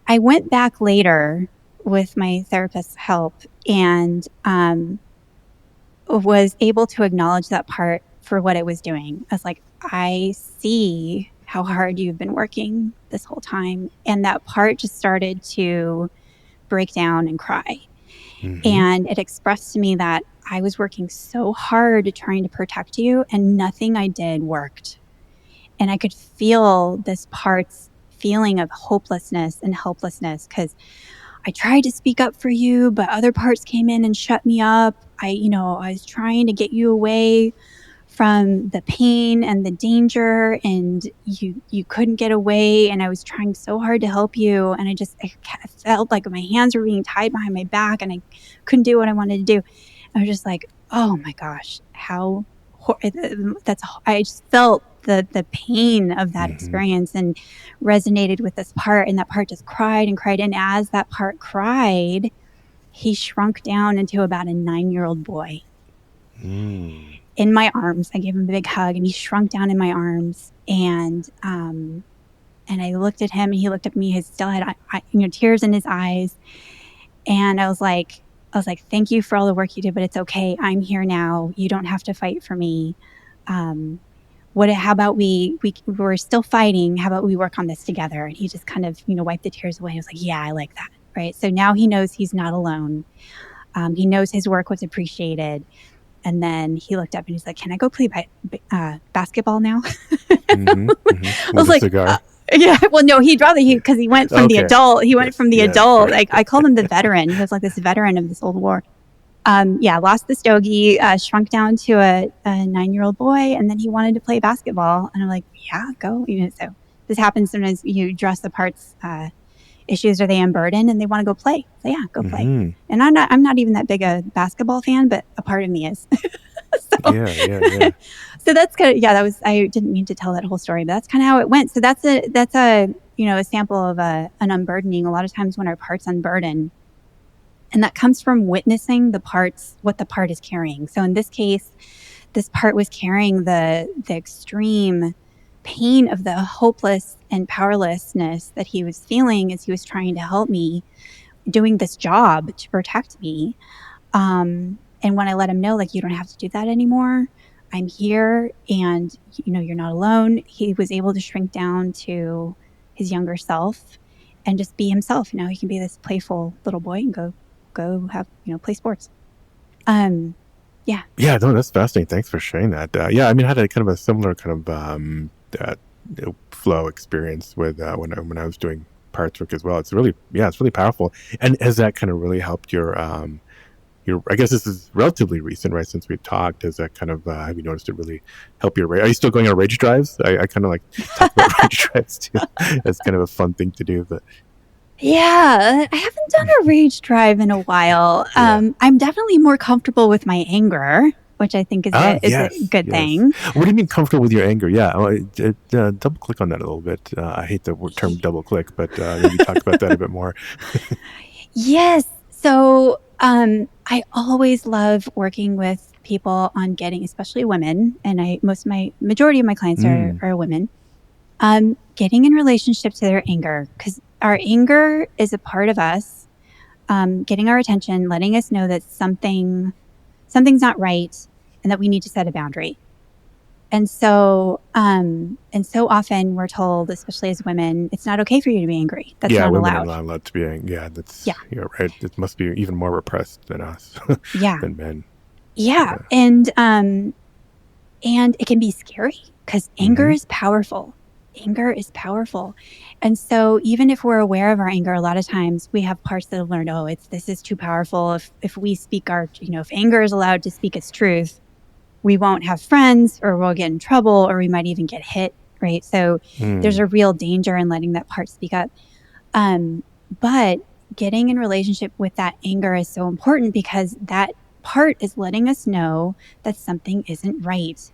Speaker 2: I went back later with my therapist's help and was able to acknowledge that part for what it was doing. I was like, I see how hard you've been working this whole time. And that part just started to break down and cry.
Speaker 1: Mm-hmm.
Speaker 2: And it expressed to me that I was working so hard trying to protect you, and nothing I did worked. And I could feel this part's feeling of hopelessness and helplessness because I tried to speak up for you, but other parts came in and shut me up. I was trying to get you away from the pain and the danger, and you couldn't get away. And I was trying so hard to help you. And I felt like my hands were being tied behind my back and I couldn't do what I wanted to do. I was just like, oh my gosh, I just felt the pain of that experience and resonated with this part. And that part just cried and cried. And as that part cried, he shrunk down into about a 9-year-old boy in my arms. I gave him a big hug and he shrunk down in my arms. And I looked at him and he looked at me. He still had tears in his eyes. And I was like, thank you for all the work you did, but it's okay. I'm here now. You don't have to fight for me. How about we're still fighting. How about we work on this together? And he just kind of, wiped the tears away. He was like, yeah, I like that. Right. So now he knows he's not alone. He knows his work was appreciated. And then he looked up and he's like, can I go play basketball now?
Speaker 1: I
Speaker 2: was like,
Speaker 1: cigar.
Speaker 2: Yeah, well, no, because he went from the adult. He went from the adult. Right. I called him the veteran. He was like this veteran of this old war. Lost the stogie, shrunk down to a 9-year-old boy, and then he wanted to play basketball. And I'm like, yeah, go. So this happens sometimes. You address the parts issues, or they unburden, and they want to go play. So yeah, go play. And I'm not even that big a basketball fan, but a part of me is.
Speaker 1: Yeah.
Speaker 2: So that's kind of, that was, I didn't mean to tell that whole story, but that's kind of how it went. So that's a a sample of an unburdening. A lot of times when our parts unburden, and that comes from witnessing what the part is carrying. So in this case, this part was carrying the extreme pain of the hopeless and powerlessness that he was feeling as he was trying to help me doing this job to protect me. And when I let him know, like, you don't have to do that anymore. I'm here, and you're not alone. He was able to shrink down to his younger self and just be himself. Now he can be this playful little boy and go have play sports.
Speaker 1: Yeah, no, that's fascinating. Thanks for sharing that. I had a kind of a similar kind of flow experience with when I was doing parts work as well. It's really powerful. And has that kind of really helped your I guess this is relatively recent, right? Since we talked, has that kind of have you noticed it really help your rage? Are you still going on rage drives? I kind of like talk about rage drives too. It's kind of a fun thing to do, but.
Speaker 2: Yeah, I haven't done a rage drive in a while. I'm definitely more comfortable with my anger, which I think is a good thing.
Speaker 1: What do you mean comfortable with your anger? Yeah, double click on that a little bit. I hate the term double click, but maybe talk about that a bit more.
Speaker 2: Yes. So I always love working with people on getting, especially women, and majority of my clients are women, getting in relationship to their anger, because our anger is a part of us, getting our attention, letting us know that something's not right and that we need to set a boundary. And so often we're told, especially as women, it's not okay for you to be angry. That's not
Speaker 1: women
Speaker 2: allowed.
Speaker 1: are not allowed to be angry. You're right. It must be even more repressed than us, than men.
Speaker 2: Yeah. And And it can be scary because anger is powerful. Anger is powerful. And so even if we're aware of our anger, a lot of times we have parts that have learned, this is too powerful. If we speak if anger is allowed to speak its truth, we won't have friends, or we'll get in trouble, or we might even get hit, right? So there's a real danger in letting that part speak up. But getting in relationship with that anger is so important, because that part is letting us know that something isn't right.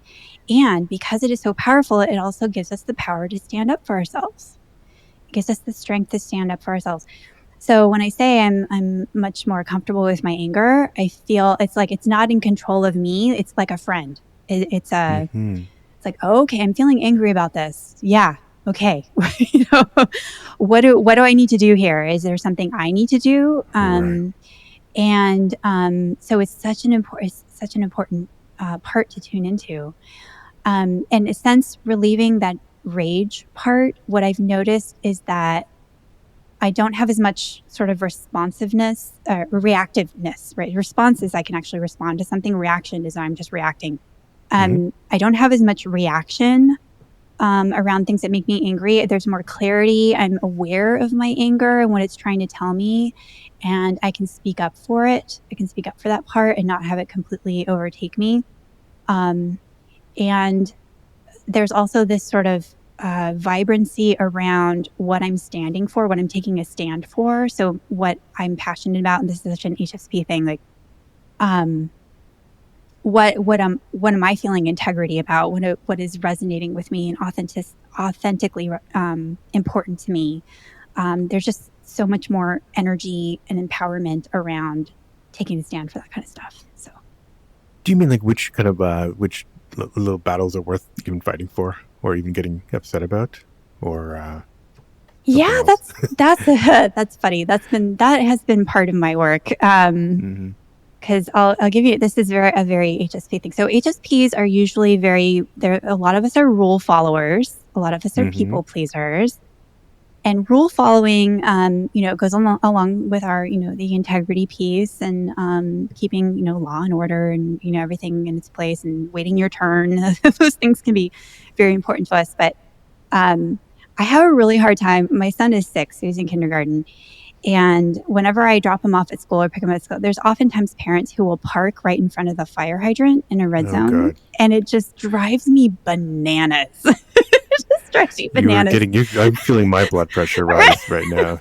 Speaker 2: And because it is so powerful, it also gives us the power to stand up for ourselves. It gives us the strength to stand up for ourselves. So when I say I'm much more comfortable with my anger, I feel it's like it's not in control of me. It's like a friend. It's like, okay, I'm feeling angry about this. Yeah. Okay. What do I need to do here? Is there something I need to do?
Speaker 1: Right.
Speaker 2: And so it's such an important part to tune into. And in a sense, relieving that rage part, what I've noticed is that I don't have as much sort of responsiveness, reactiveness, right? Response is I can actually respond to something. Reaction is I'm just reacting. I don't have as much reaction around things that make me angry. There's more clarity. I'm aware of my anger and what it's trying to tell me, and I can speak up for it. I can speak up for that part and not have it completely overtake me. And there's also this sort of vibrancy around what I'm standing for, what I'm taking a stand for. So what I'm passionate about, and this is such an HSP thing, like, what am I feeling integrity about? What is resonating with me and authentically important to me? There's just so much more energy and empowerment around taking a stand for that kind of stuff. So,
Speaker 1: do you mean like which kind of which little battles are worth even fighting for, or even getting upset about, or
Speaker 2: yeah,
Speaker 1: else?
Speaker 2: that's funny. That has been part of my work. Because I'll give you, this is a very HSP thing. So HSPs are usually a lot of us are rule followers. A lot of us are people pleasers. And rule following, it goes along with our, the integrity piece and keeping, law and order and, everything in its place and waiting your turn. Those things can be very important to us. But I have a really hard time. My son is 6, so he's in kindergarten. And whenever I drop him off at school or pick him up at school, there's oftentimes parents who will park right in front of the fire hydrant in a red zone. God. And it just drives me bananas. It just drives me bananas.
Speaker 1: I'm feeling my blood pressure rise right now.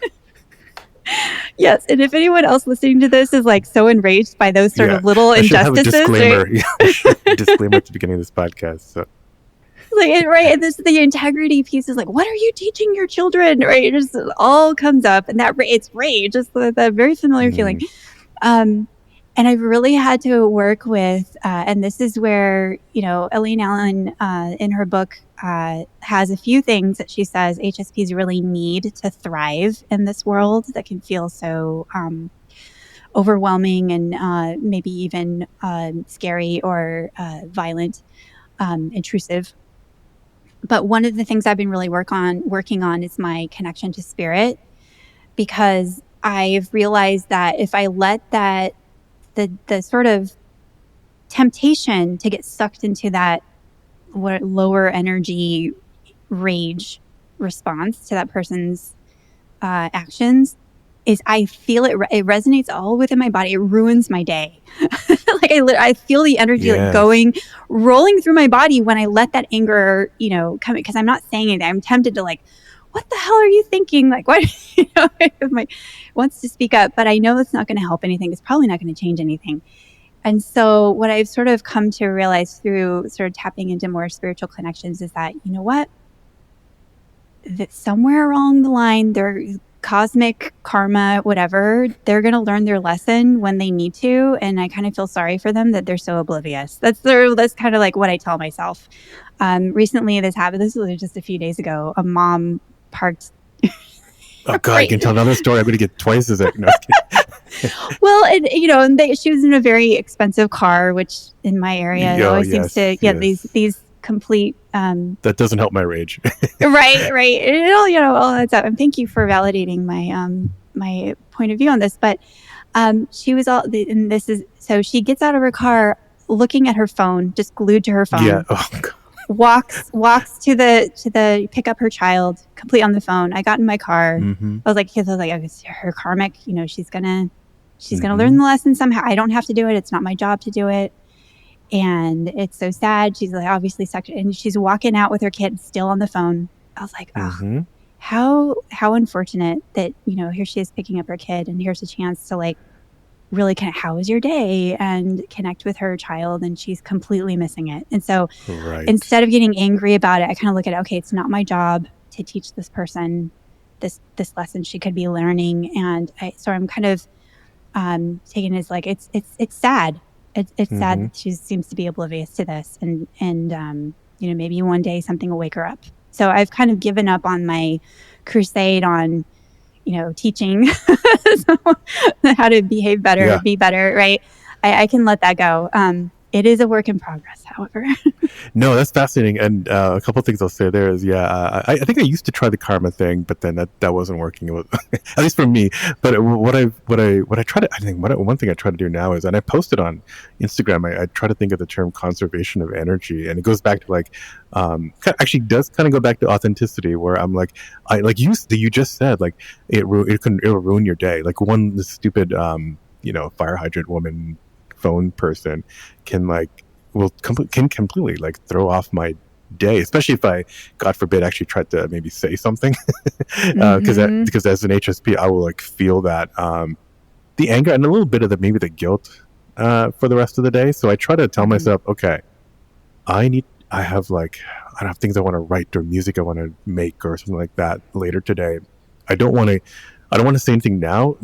Speaker 2: Yes. And if anyone else listening to this is like so enraged by those sort of little injustices.
Speaker 1: I should have a disclaimer. Right? Disclaimer at the beginning of this podcast. So.
Speaker 2: Right. And the integrity piece is like, what are you teaching your children? Right. It just all comes up, and it's rage, just that very familiar feeling. And I've really had to work with, and this is where, Elaine Allen in her book has a few things that she says HSPs really need to thrive in this world that can feel so overwhelming and maybe even scary or violent, intrusive. But one of the things I've been really working on is my connection to spirit, because I've realized that if I let that, the sort of temptation to get sucked into that lower energy rage response to that person's actions, is I feel it resonates all within my body. It ruins my day. Like I feel the energy rolling through my body when I let that anger, come, because I'm not saying anything. I'm tempted to like, what the hell are you thinking? Like, what, wants to speak up, but I know it's not going to help anything. It's probably not going to change anything. And so what I've sort of come to realize through sort of tapping into more spiritual connections is that, that somewhere along the line, their cosmic karma, whatever, they're going to learn their lesson when they need to. And I kind of feel sorry for them that they're so oblivious. That's kind of like what I tell myself. Recently, this happened. This was just a few days ago. A mom parked.
Speaker 1: Oh God, I can tell another story. I'm going to get twice as no,
Speaker 2: well, and she was in a very expensive car, which in my area always seems to these complete.
Speaker 1: That doesn't help my rage.
Speaker 2: right. It all adds up. And thank you for validating my point of view on this. But she was and this is so she gets out of her car looking at her phone, just glued to her phone.
Speaker 1: Yeah. Oh, God.
Speaker 2: Walks to the pick up her child, complete on the phone. I got in my car.
Speaker 1: Mm-hmm.
Speaker 2: I was like, it's her karmic. She's gonna
Speaker 1: Mm-hmm.
Speaker 2: learn the lesson somehow. I don't have to do it. It's not my job to do it. And it's so sad. She's like obviously sucked, and she's walking out with her kid still on the phone. I was like, oh,
Speaker 1: Mm-hmm.
Speaker 2: how unfortunate that here she is picking up her kid, and here's a chance to like really kind of how was your day and connect with her child, and she's completely missing it. And so
Speaker 1: Right.
Speaker 2: instead of getting angry about it, I kind of look at it, okay, it's not my job to teach this person this lesson she could be learning. And so I'm kind of taking it as like it's sad. It's
Speaker 1: Mm-hmm.
Speaker 2: sad that she seems to be oblivious to this, and maybe one day something will wake her up. So I've kind of given up on my crusade on teaching how to behave better,
Speaker 1: Yeah.
Speaker 2: be better, right? I can let that go. It is a work in progress, however.
Speaker 1: No, that's fascinating. And a couple of things I'll say there is, I think I used to try the karma thing, but then that wasn't working. It was, at least for me. But one thing I try to do now is, and I posted on Instagram, I try to think of the term conservation of energy, and it goes back to like, actually does kind of go back to authenticity, where I'm like, you just said, like it will ruin your day. Like one stupid fire hydrant woman phone person can completely like throw off my day, especially if I, God forbid, actually tried to maybe say something, because as an HSP, I will like feel that the anger and a little bit of the guilt for the rest of the day. So I try to tell myself, okay, I have things I want to write or music I want to make or something like that later today. I don't want to say anything now.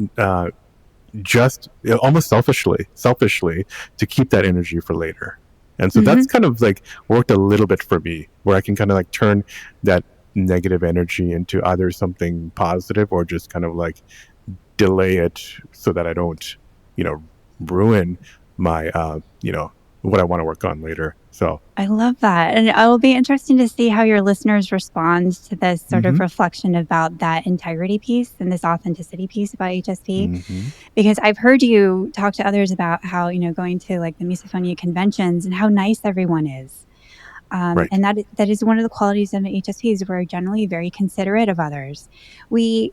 Speaker 1: Just almost selfishly to keep that energy for later. And so that's kind of like worked a little bit for me, where I can kind of like turn that negative energy into either something positive or just kind of like delay it so that I don't, ruin my, what I want to work on later. So
Speaker 2: I love that. And it will be interesting to see how your listeners respond to this sort of reflection about that integrity piece and this authenticity piece about HSP. Because I've heard you talk to others about how, going to like the Misophonia conventions and how nice everyone is.
Speaker 1: Right.
Speaker 2: And that is one of the qualities of HSPs. We're generally very considerate of others. We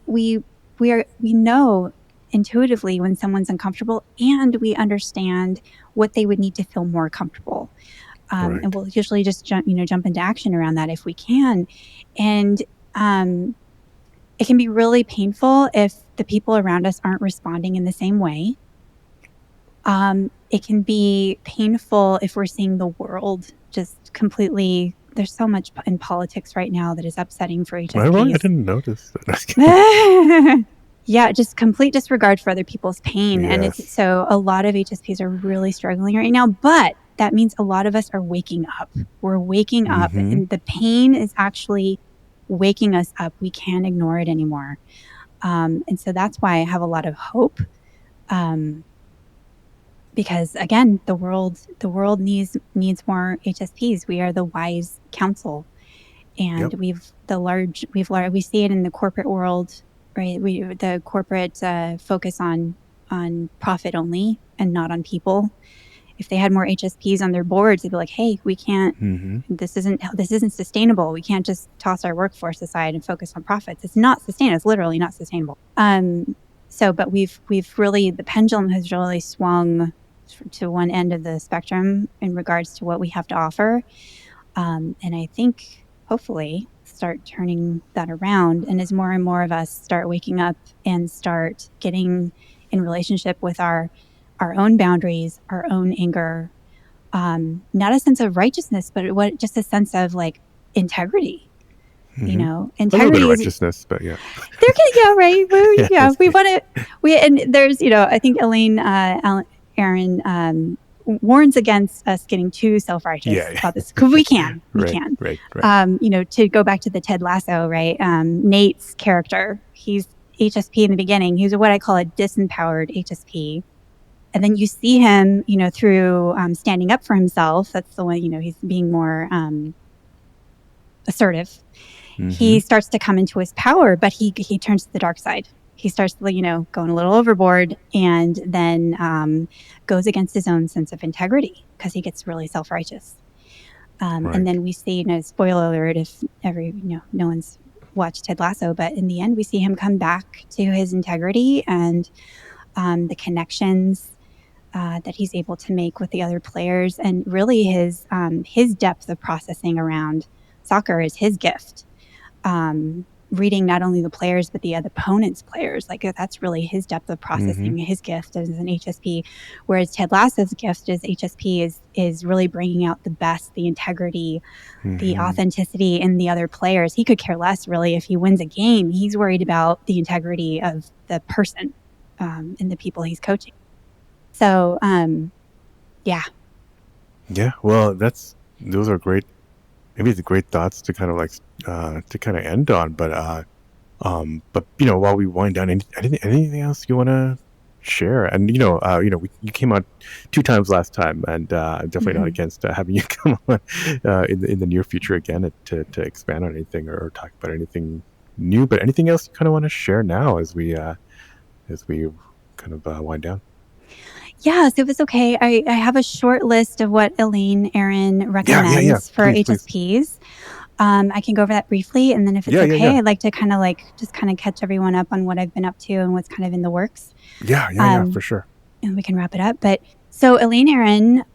Speaker 2: know intuitively when someone's uncomfortable, and we understand what they would need to feel more comfortable.
Speaker 1: Right.
Speaker 2: And we'll usually just jump into action around that if we can. And it can be really painful if the people around us aren't responding in the same way. It can be painful if we're seeing the world just completely. There's so much in politics right now that is upsetting for HSPs.
Speaker 1: I didn't notice that.
Speaker 2: Yeah, just complete disregard for other people's pain.
Speaker 1: Yes.
Speaker 2: And so a lot of HSPs are really struggling right now, but that means a lot of us are waking up. We're waking up, and the pain is actually waking us up. We can't ignore it anymore. And so that's why I have a lot of hope. Because again, the world needs more HSPs. We are the wise council, and we see it in the corporate world, right? The corporate focus on profit only and not on people. If they had more HSPs on their boards, they'd be like, "Hey, we can't. This isn't sustainable. We can't just toss our workforce aside and focus on profits. It's not sustainable. It's literally not sustainable." But we've really, the pendulum has really swung to one end of the spectrum in regards to what we have to offer, and I think hopefully start turning that around. And as more and more of us start waking up and start getting in relationship with our own boundaries, our own anger, not a sense of righteousness, but just a sense of like integrity. Integrity,
Speaker 1: a little bit of righteousness, but yeah,
Speaker 2: there can go right. We want to. And there's, I think Aaron warns against us getting too self-righteous about this, because we can.
Speaker 1: Right.
Speaker 2: To go back to the Ted Lasso, right? Nate's character, he's HSP in the beginning. He's what I call a disempowered HSP. And then you see him, through standing up for himself. That's the one, he's being more assertive. He starts to come into his power, but he turns to the dark side. he starts, going a little overboard, and then goes against his own sense of integrity because he gets really self-righteous.
Speaker 1: Right.
Speaker 2: And then we see, spoiler alert if no one's watched Ted Lasso, but in the end, we see him come back to his integrity and the connections that he's able to make with the other players, and really his depth of processing around soccer is his gift. Reading not only the players but the opponent's players, like that's really his depth of processing, his gift as an HSP. Whereas Ted Lasso's gift as HSP is really bringing out the best, the integrity, the authenticity in the other players. He could care less really if he wins a game. He's worried about the integrity of the person and the people he's coaching. So, yeah.
Speaker 1: Yeah. Well, those are great. Maybe the great thoughts to kind of to kind of end on. But while we wind down, anything else you want to share? And you came on 2 times last time, and I'm definitely not against having you come on in the near future again to expand on anything or talk about anything new. But anything else you kind of want to share now as we kind of wind down?
Speaker 2: Yes, it was okay. I have a short list of what Elaine Aaron recommends for
Speaker 1: Please.
Speaker 2: HSPs. I can go over that briefly, and then if it's okay, I'd like to kind of catch everyone up on what I've been up to and what's kind of in the works.
Speaker 1: Yeah, for sure.
Speaker 2: And we can wrap it up. But so Elaine Aaron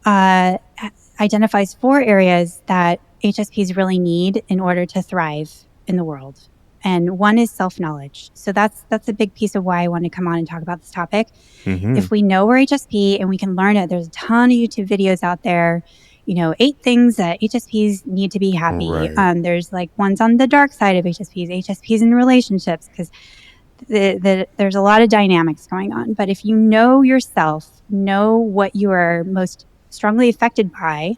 Speaker 2: identifies 4 areas that HSPs really need in order to thrive in the world. And one is self-knowledge. So that's a big piece of why I want to come on and talk about this topic. If we know we're HSP and we can learn it, there's a ton of YouTube videos out there, 8 things that HSPs need to be happy.
Speaker 1: Right.
Speaker 2: There's like ones on the dark side of HSPs in relationships, because there's a lot of dynamics going on. But if you know yourself, know what you are most strongly affected by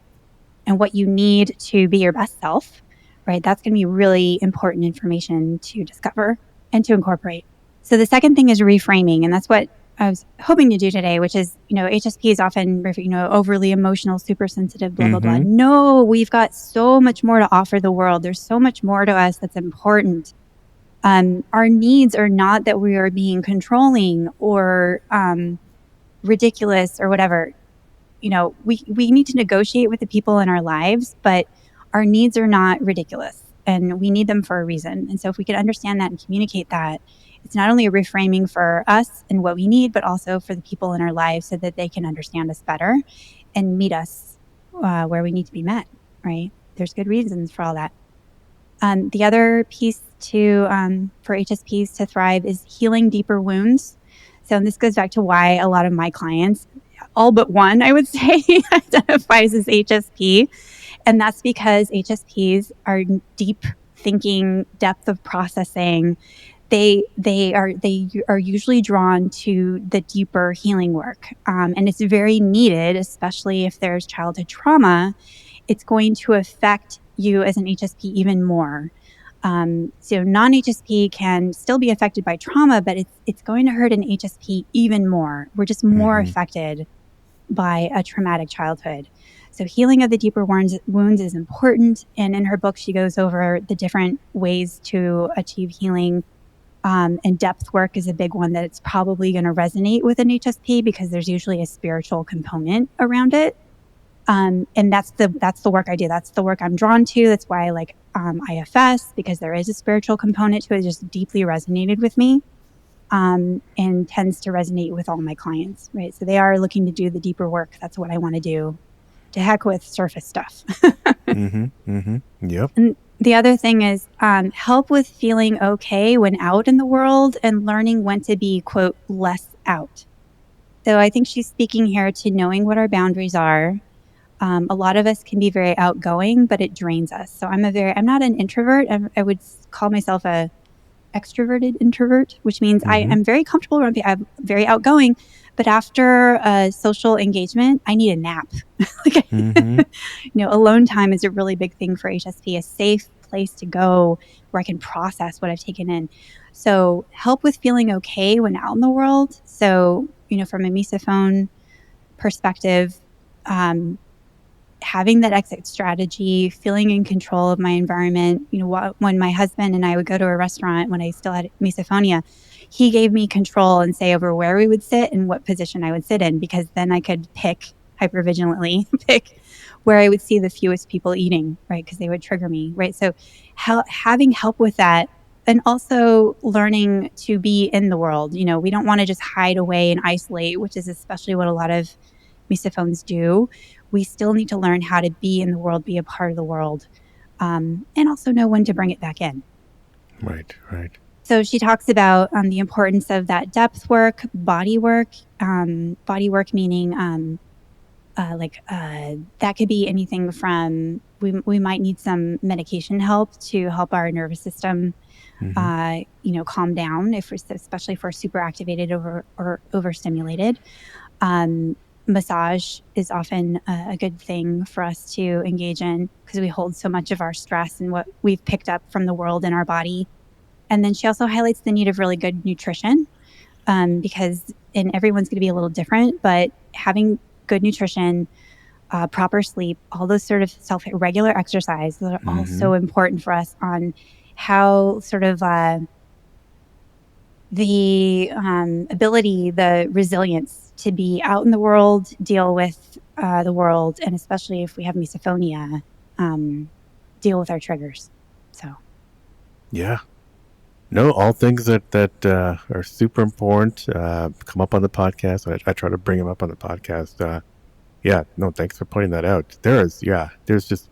Speaker 2: and what you need to be your best self, right? That's going to be really important information to discover and to incorporate. So the second thing is reframing. And that's what I was hoping to do today, which is, HSP is often, overly emotional, super sensitive, blah, blah, blah. No, we've got so much more to offer the world. There's so much more to us that's important. Our needs are not that we are being controlling or ridiculous or whatever. We need to negotiate with the people in our lives, but our needs are not ridiculous and we need them for a reason. And so if we can understand that and communicate that, it's not only a reframing for us and what we need, but also for the people in our lives so that they can understand us better and meet us where we need to be met, right? There's good reasons for all that. The other piece for HSPs to thrive is healing deeper wounds. So this goes back to why a lot of my clients, all but one, I would say, identifies as HSP. And that's because HSPs are deep thinking, depth of processing. They are usually drawn to the deeper healing work. And it's very needed, especially if there's childhood trauma. It's going to affect you as an HSP even more. So non-HSP can still be affected by trauma, but it's going to hurt an HSP even more. We're just more affected by a traumatic childhood. So healing of the deeper wounds is important. And in her book, she goes over the different ways to achieve healing. And depth work is a big one that it's probably going to resonate with an HSP because there's usually a spiritual component around it. And that's the work I do. That's the work I'm drawn to. That's why I like IFS, because there is a spiritual component to it. It just deeply resonated with me. And tends to resonate with all my clients, right? So they are looking to do the deeper work. That's what I want to do. To heck with surface stuff.
Speaker 1: Yep.
Speaker 2: And the other thing is help with feeling okay when out in the world and learning when to be, quote, less out. So I think she's speaking here to knowing what our boundaries are. A lot of us can be very outgoing, but it drains us. So I'm not an introvert. I would call myself a extroverted introvert, which means I am very comfortable around people. I'm very outgoing, but after a social engagement, I need a nap. Alone time is a really big thing for HSP, a safe place to go where I can process what I've taken in. So help with feeling okay when out in the world. So, from a Misophone perspective, having that exit strategy, feeling in control of my environment. When my husband and I would go to a restaurant when I still had misophonia, he gave me control and say over where we would sit and what position I would sit in, because then I could hypervigilantly pick where I would see the fewest people eating, right? Because they would trigger me, right? So having help with that, and also learning to be in the world. We don't want to just hide away and isolate, which is especially what a lot of misophones do. We still need to learn how to be in the world, be a part of the world, and also know when to bring it back in.
Speaker 1: Right.
Speaker 2: So she talks about the importance of that depth work, body work meaning that could be anything from we might need some medication help to help our nervous system calm down, especially if we're super activated or overstimulated. Massage is often a good thing for us to engage in, because we hold so much of our stress and what we've picked up from the world in our body. And then she also highlights the need of really good nutrition, because everyone's going to be a little different, but having good nutrition, proper sleep, all those sort of regular exercise, those are all so important for us on how sort of the ability, the resilience to be out in the world, deal with the world, and especially if we have misophonia, deal with our triggers. So,
Speaker 1: yeah. No, all things that are super important come up on the podcast. I try to bring them up on the podcast. Yeah, no, thanks for pointing that out. There's just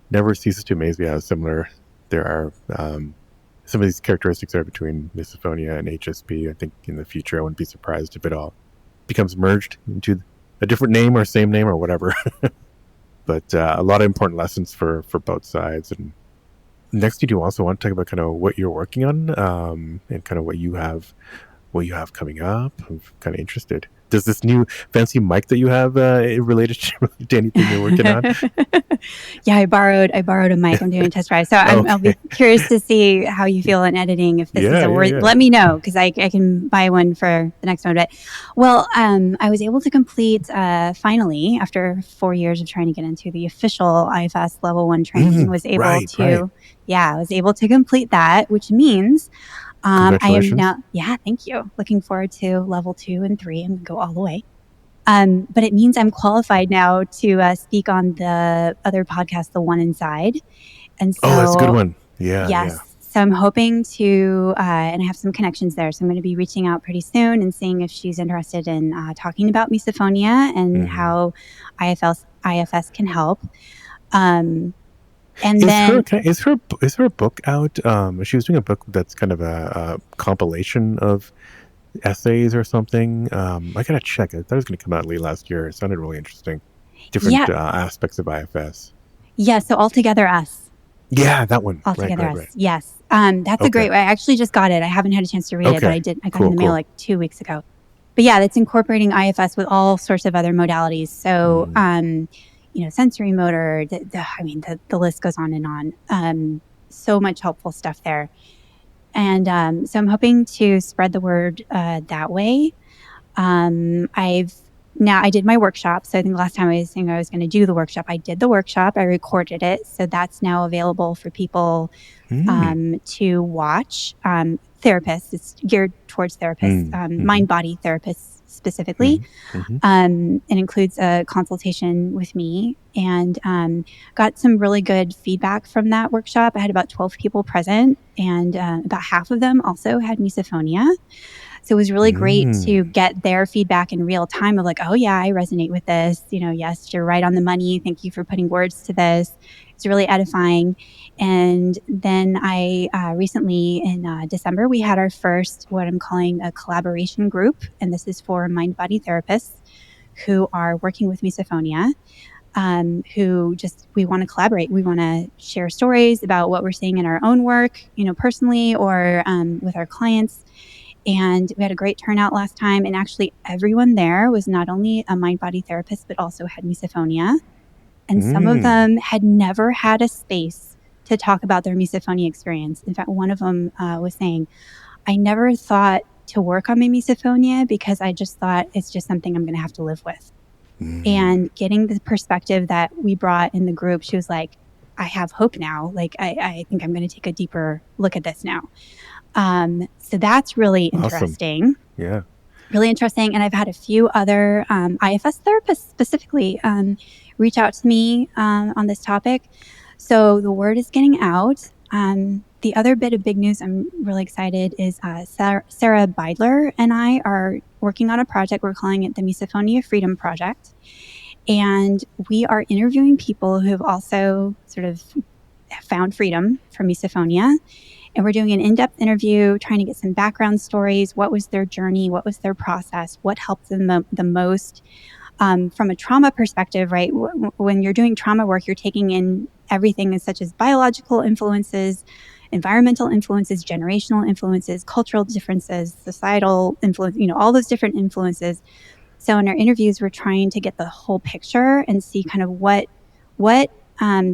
Speaker 1: never ceases to amaze me how similar there are. Some of these characteristics are between misophonia and HSP. I think in the future I wouldn't be surprised if it all becomes merged into a different name or same name or whatever. But a lot of important lessons for both sides. And next, you do also want to talk about kind of what you're working on, and kind of what you have coming up. I'm kind of interested. Does this new fancy mic that you have related to anything you're working on?
Speaker 2: Yeah, I borrowed a mic. I'm doing a test drive, so I'll be curious to see how you feel in editing. If this is a word, let me know, because I can buy one for the next one. But I was able to complete finally, after 4 years of trying to get into the official IFS level 1 training. I was able to complete that, which means I am now, thank you. Looking forward to level 2 and 3 and go all the way. But it means I'm qualified now to speak on the other podcast, The One Inside. And so,
Speaker 1: that's a good one. Yeah.
Speaker 2: Yes.
Speaker 1: Yeah.
Speaker 2: So I'm hoping to, and I have some connections there. So I'm going to be reaching out pretty soon and seeing if she's interested in talking about misophonia and how IFS can help. And
Speaker 1: is her book out? She was doing a book that's kind of a compilation of essays or something. I gotta check. I thought it was going to come out late last year. It sounded really interesting. Different aspects of IFS.
Speaker 2: Yeah. So Altogether Us.
Speaker 1: Yeah, that one.
Speaker 2: Altogether Us. Right. Yes. That's a great way. I actually just got it. I haven't had a chance to read it, but I did. I got it in the mail like 2 weeks ago. But yeah, that's incorporating IFS with all sorts of other modalities. So, sensory motor, the list goes on and on. So much helpful stuff there. And so I'm hoping to spread the word that way. I did my workshop. So I think last time I was saying I was going to do the workshop. I did the workshop. I recorded it. So that's now available for people to watch. Therapists. It's geared towards therapists, mind-body therapists specifically. It includes a consultation with me, and got some really good feedback from that workshop. I had about 12 people present, and about half of them also had misophonia. So it was really great to get their feedback in real time of like, oh yeah, I resonate with this. Yes, you're right on the money. Thank you for putting words to this. It's really edifying. And then I recently in December, we had our first, what I'm calling a collaboration group. And this is for mind-body therapists who are working with misophonia. We want to collaborate. We want to share stories about what we're seeing in our own work, personally or with our clients. And we had a great turnout last time. And actually everyone there was not only a mind-body therapist, but also had misophonia. And some of them had never had a space to talk about their misophonia experience. In fact, one of them was saying, I never thought to work on my misophonia because I just thought it's just something I'm going to have to live with. And getting the perspective that we brought in the group, she was like, I have hope now. Like, I think I'm going to take a deeper look at this now. So that's really
Speaker 1: Awesome.
Speaker 2: interesting.
Speaker 1: Yeah.
Speaker 2: Really interesting. And I've had a few other IFS therapists specifically reach out to me on this topic. So the word is getting out. The other bit of big news I'm really excited is Sarah Beidler and I are working on a project. We're calling it the Misophonia Freedom Project. And we are interviewing people who have also sort of found freedom from misophonia. And we're doing an in-depth interview, trying to get some background stories. What was their journey? What was their process? What helped them the most? From a trauma perspective, right? When you're doing trauma work, you're taking in everything such as biological influences, environmental influences, generational influences, cultural differences, societal influence, all those different influences. So in our interviews, we're trying to get the whole picture and see kind of what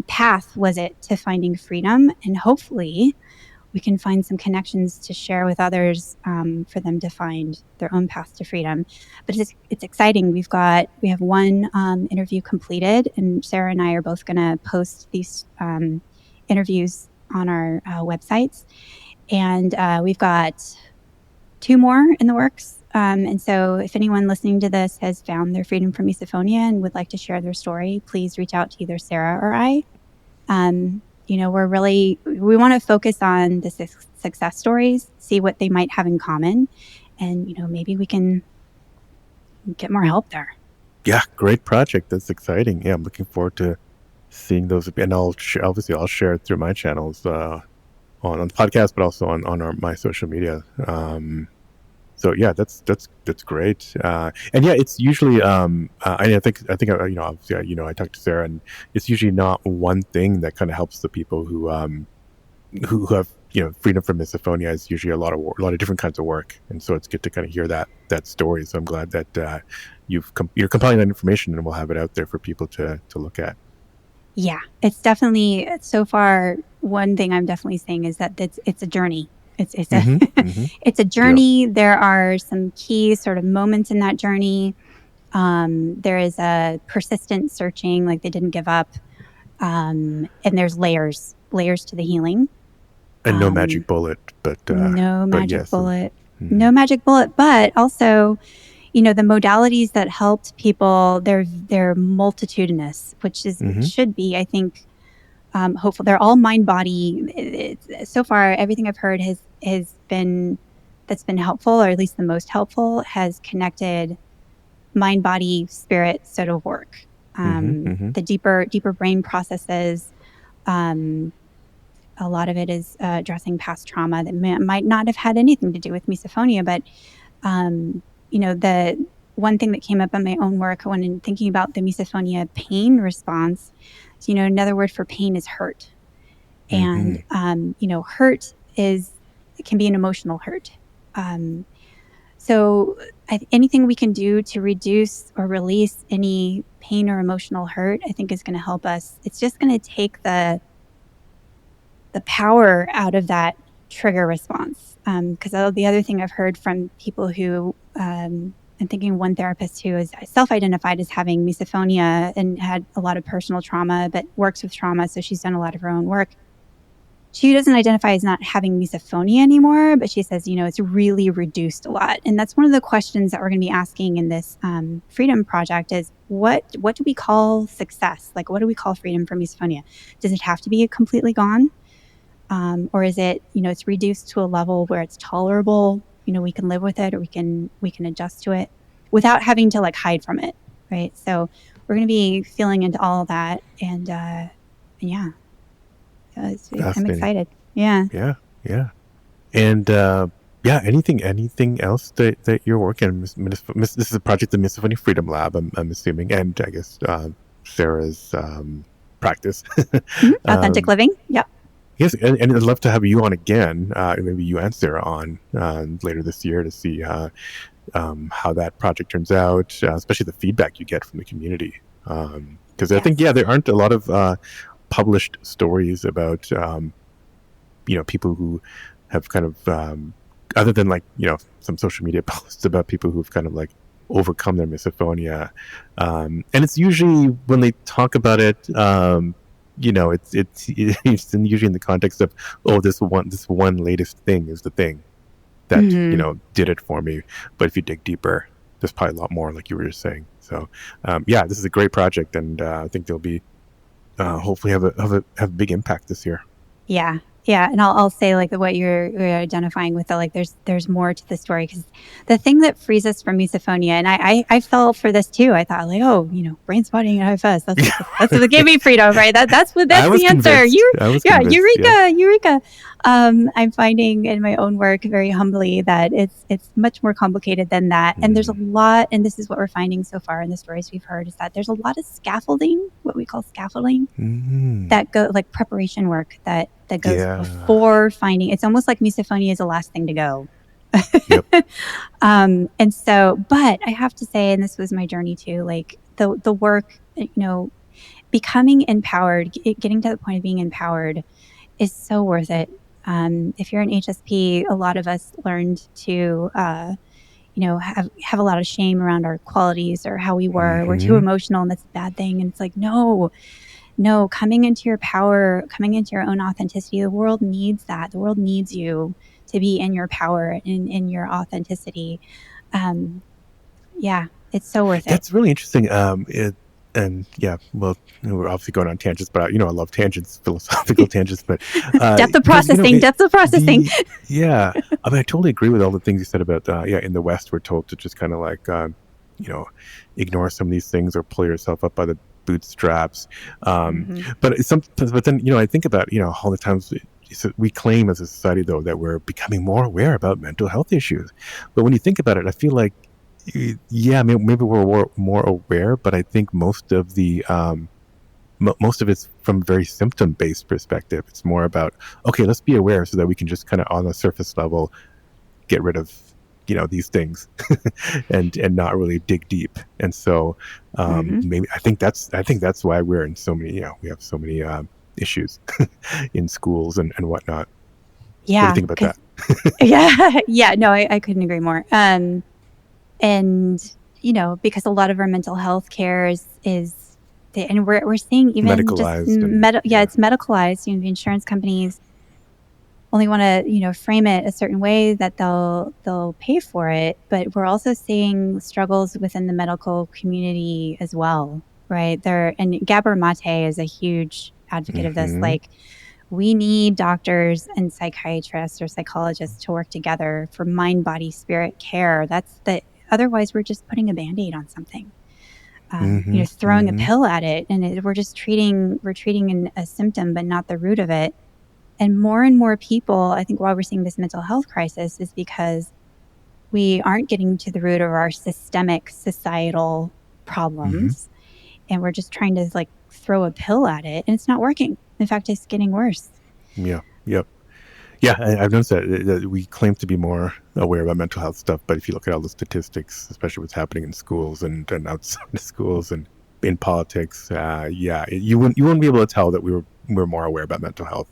Speaker 2: path was it to finding freedom, and hopefully we can find some connections to share with others for them to find their own path to freedom. But it's exciting. We have one interview completed, and Sarah and I are both going to post these interviews on our websites. And we've got 2 more in the works. And so if anyone listening to this has found their freedom from misophonia and would like to share their story, please reach out to either Sarah or I. We want to focus on the success stories, see what they might have in common, and maybe we can get more help there.
Speaker 1: Yeah, great project. That's exciting. Yeah, I'm looking forward to seeing those, and I'll share it through my channels on the podcast, but also on my social media. So yeah, that's great. And yeah, it's usually I think obviously I talked to Sarah, and it's usually not one thing that kind of helps the people who have freedom from misophonia. Is usually a lot of different kinds of work, and so it's good to kind of hear that story. So I'm glad that you're compiling that information, and we'll have it out there for people to look at.
Speaker 2: Yeah, it's definitely, so far, one thing I'm definitely saying is that it's a journey. It's it's a journey. Yeah. There are some key sort of moments in that journey. There is a persistent searching, like they didn't give up. And there's layers to the healing.
Speaker 1: And no magic bullet, but
Speaker 2: no magic
Speaker 1: yes,
Speaker 2: bullet. No magic bullet, but also, the modalities that helped people, they're multitudinous, which is should be, I think, hopeful. They're all mind body. So far, everything I've heard has been that's been helpful, or at least the most helpful, has connected mind, body, spirit sort of work. The deeper brain processes. A lot of it is addressing past trauma that might not have had anything to do with misophonia, but the one thing that came up in my own work when thinking about the misophonia pain response, another word for pain is hurt. And, hurt can be an emotional hurt. So anything we can do to reduce or release any pain or emotional hurt, I think is going to help us. It's just going to take the power out of that trigger response. Because the other thing I've heard from people who, I'm thinking one therapist who is self-identified as having misophonia and had a lot of personal trauma, but works with trauma. So she's done a lot of her own work. She doesn't identify as not having misophonia anymore, but she says, it's really reduced a lot. And that's one of the questions that we're going to be asking in this Freedom Project is what do we call success? Like, what do we call freedom from misophonia? Does it have to be completely gone? Or is it, it's reduced to a level where it's tolerable, we can live with it, or we can adjust to it without having to hide from it. Right. So we're going to be feeling into all of that. And yeah. I'm excited. Yeah.
Speaker 1: Yeah. Yeah. And anything else that you're working on? This is a project, the Misophonia Freedom Lab, I'm assuming, and I guess Sarah's practice.
Speaker 2: Authentic living. Yep.
Speaker 1: Yes, and I'd love to have you on again, maybe you and Sarah on later this year to see how that project turns out, especially the feedback you get from the community. Because I think, there aren't a lot of published stories about, people who have kind of, other than some social media posts about people who've kind of overcome their misophonia. And it's usually when they talk about it, it's usually in the context of, oh, this one latest thing is the thing that did it for me. But if you dig deeper, there's probably a lot more, like you were just saying. So yeah, this is a great project, and I think they'll be hopefully have a big impact this year.
Speaker 2: Yeah. Yeah. And I'll say like what you're identifying with, the, like, there's more to the story, because the thing that frees us from misophonia, and I fell for this too. I thought like, oh, brain spotting and IFS, that's what gave me freedom, right? That's the answer.
Speaker 1: Convinced.
Speaker 2: Eureka. I'm finding in my own work very humbly that it's much more complicated than that. And there's a lot, and this is what we're finding so far in the stories we've heard, is that there's a lot of scaffolding, what we call scaffolding, that go like preparation work that goes before finding. It's almost like misophonia is the last thing to go.
Speaker 1: Yep.
Speaker 2: And so, but I have to say, and this was my journey too, like the work, becoming empowered, getting to the point of being empowered is so worth it. If you're an HSP, a lot of us learned to, have a lot of shame around our qualities or how we were. We're too emotional, and that's a bad thing. And it's like, no, coming into your power, coming into your own authenticity. The world needs that. The world needs you to be in your power, in your authenticity. Yeah, it's so worth it.
Speaker 1: That's really interesting. And yeah, well, we're obviously going on tangents, but I love tangents, philosophical tangents, but
Speaker 2: depth of processing.
Speaker 1: Yeah, I mean, I totally agree with all the things you said about in the West, we're told to just kind of like ignore some of these things or pull yourself up by the bootstraps. But then I think about all the times we claim as a society, though, that we're becoming more aware about mental health issues. But when you think about it, I feel like, yeah, maybe we're more aware, but I think most of it's from a very symptom-based perspective. It's more about, okay, let's be aware so that we can just kind of on a surface level get rid of these things and not really dig deep. And so maybe I think that's why we're in so many we have so many issues in schools and whatnot.
Speaker 2: Yeah.
Speaker 1: What do you think about
Speaker 2: that? Yeah, no, I couldn't agree more. And because a lot of our mental health care is and we're seeing even
Speaker 1: medicalized,
Speaker 2: it's medicalized. The insurance companies only want to frame it a certain way that they'll pay for it, but we're also seeing struggles within the medical community as well, right? And Gabor Mate is a huge advocate of this. Like, we need doctors and psychiatrists or psychologists to work together for mind, body, spirit care. Otherwise we're just putting a Band-Aid on something, throwing a pill at it, and we're treating a symptom, but not the root of it. And more people, I think why we're seeing this mental health crisis is because we aren't getting to the root of our systemic societal problems. And we're just trying to like throw a pill at it, and it's not working. In fact, it's getting worse.
Speaker 1: Yeah. Yep. Yeah, I've noticed that we claim to be more aware about mental health stuff, but if you look at all the statistics, especially what's happening in schools and outside of schools and in politics, you wouldn't be able to tell that we're more aware about mental health.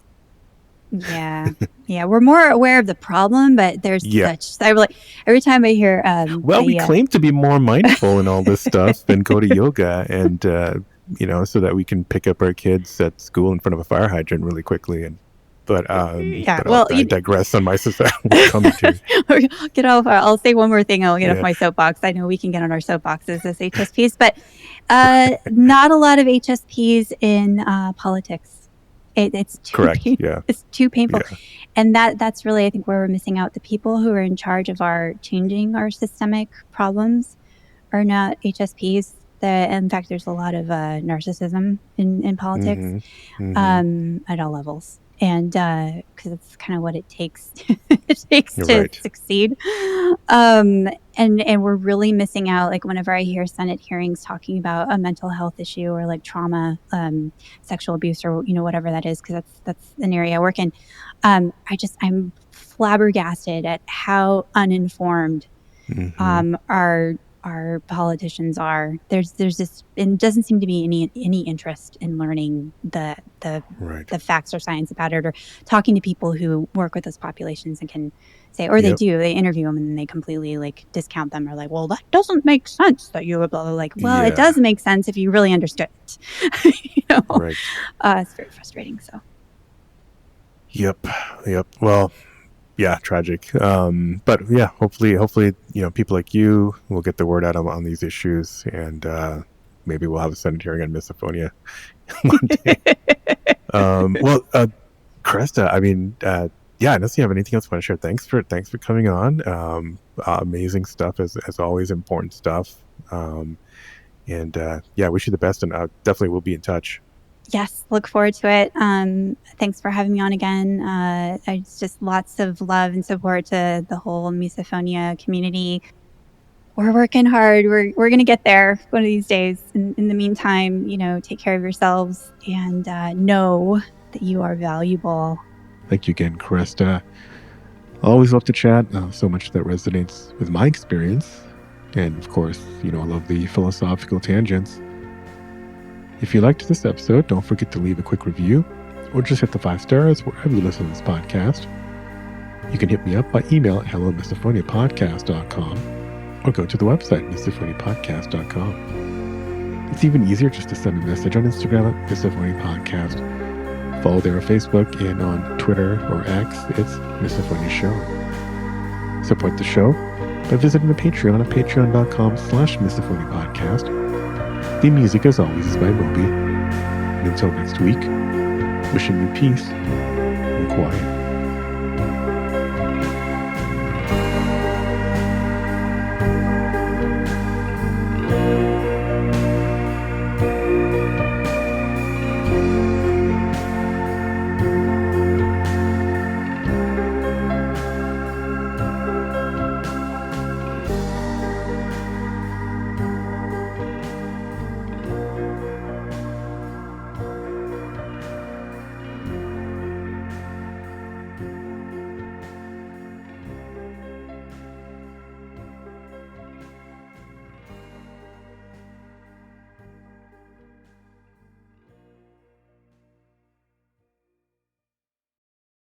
Speaker 2: Yeah, we're more aware of the problem, but there's every time I hear,
Speaker 1: we claim to be more mindful in all this stuff and go to yoga and so that we can pick up our kids at school in front of a fire hydrant really quickly. I digress on my society.
Speaker 2: Get off. I'll say one more thing. I'll get off my soapbox. I know we can get on our soapboxes as HSPs, but not a lot of HSPs in politics. It's too
Speaker 1: correct.
Speaker 2: It's too painful, and that's really, I think, where we're missing out. The people who are in charge of changing our systemic problems are not HSPs. In fact, there's a lot of narcissism in politics at all levels. And because it's kind of what it takes to succeed. And we're really missing out. Like, whenever I hear Senate hearings talking about a mental health issue or like trauma, sexual abuse, or whatever that is, because that's an area I work in. I'm flabbergasted at how uninformed our our politicians are. There's just, it doesn't seem to be any interest in learning the facts or science about it, or talking to people who work with those populations and can say, or they interview them and then they completely like discount them, or like, well, that doesn't make sense that you would blah, blah, like, well, it does make sense if you really understood it.
Speaker 1: Right.
Speaker 2: It's very frustrating. So.
Speaker 1: Yep. Well, yeah, tragic. But yeah, hopefully, people like you will get the word out on these issues, and maybe we'll have a Senate hearing on misophonia one day. Well, Kresta, I mean, unless you have anything else you want to share, thanks for coming on. Amazing stuff as always, important stuff. And wish you the best, and definitely will be in touch.
Speaker 2: Yes, look forward to it. Thanks for having me on again. It's just lots of love and support to the whole misophonia community. We're working hard. We're going to get there one of these days. In the meantime, take care of yourselves and know that you are valuable.
Speaker 1: Thank you again, Kresta. I always love to chat. So much that resonates with my experience. And of course, I love the philosophical tangents. If you liked this episode, don't forget to leave a quick review or just hit the 5 stars wherever you listen to this podcast. You can hit me up by email at hello@misophoniapodcast.com or go to the website, misophoniapodcast.com. It's even easier just to send a message on Instagram at Misophonia Podcast. Follow there on Facebook, and on Twitter or X, it's Misophonia Show. Support the show by visiting the Patreon at patreon.com/Misophonia Podcast. The music, as always, is by Moby. And until next week, wishing you peace and quiet.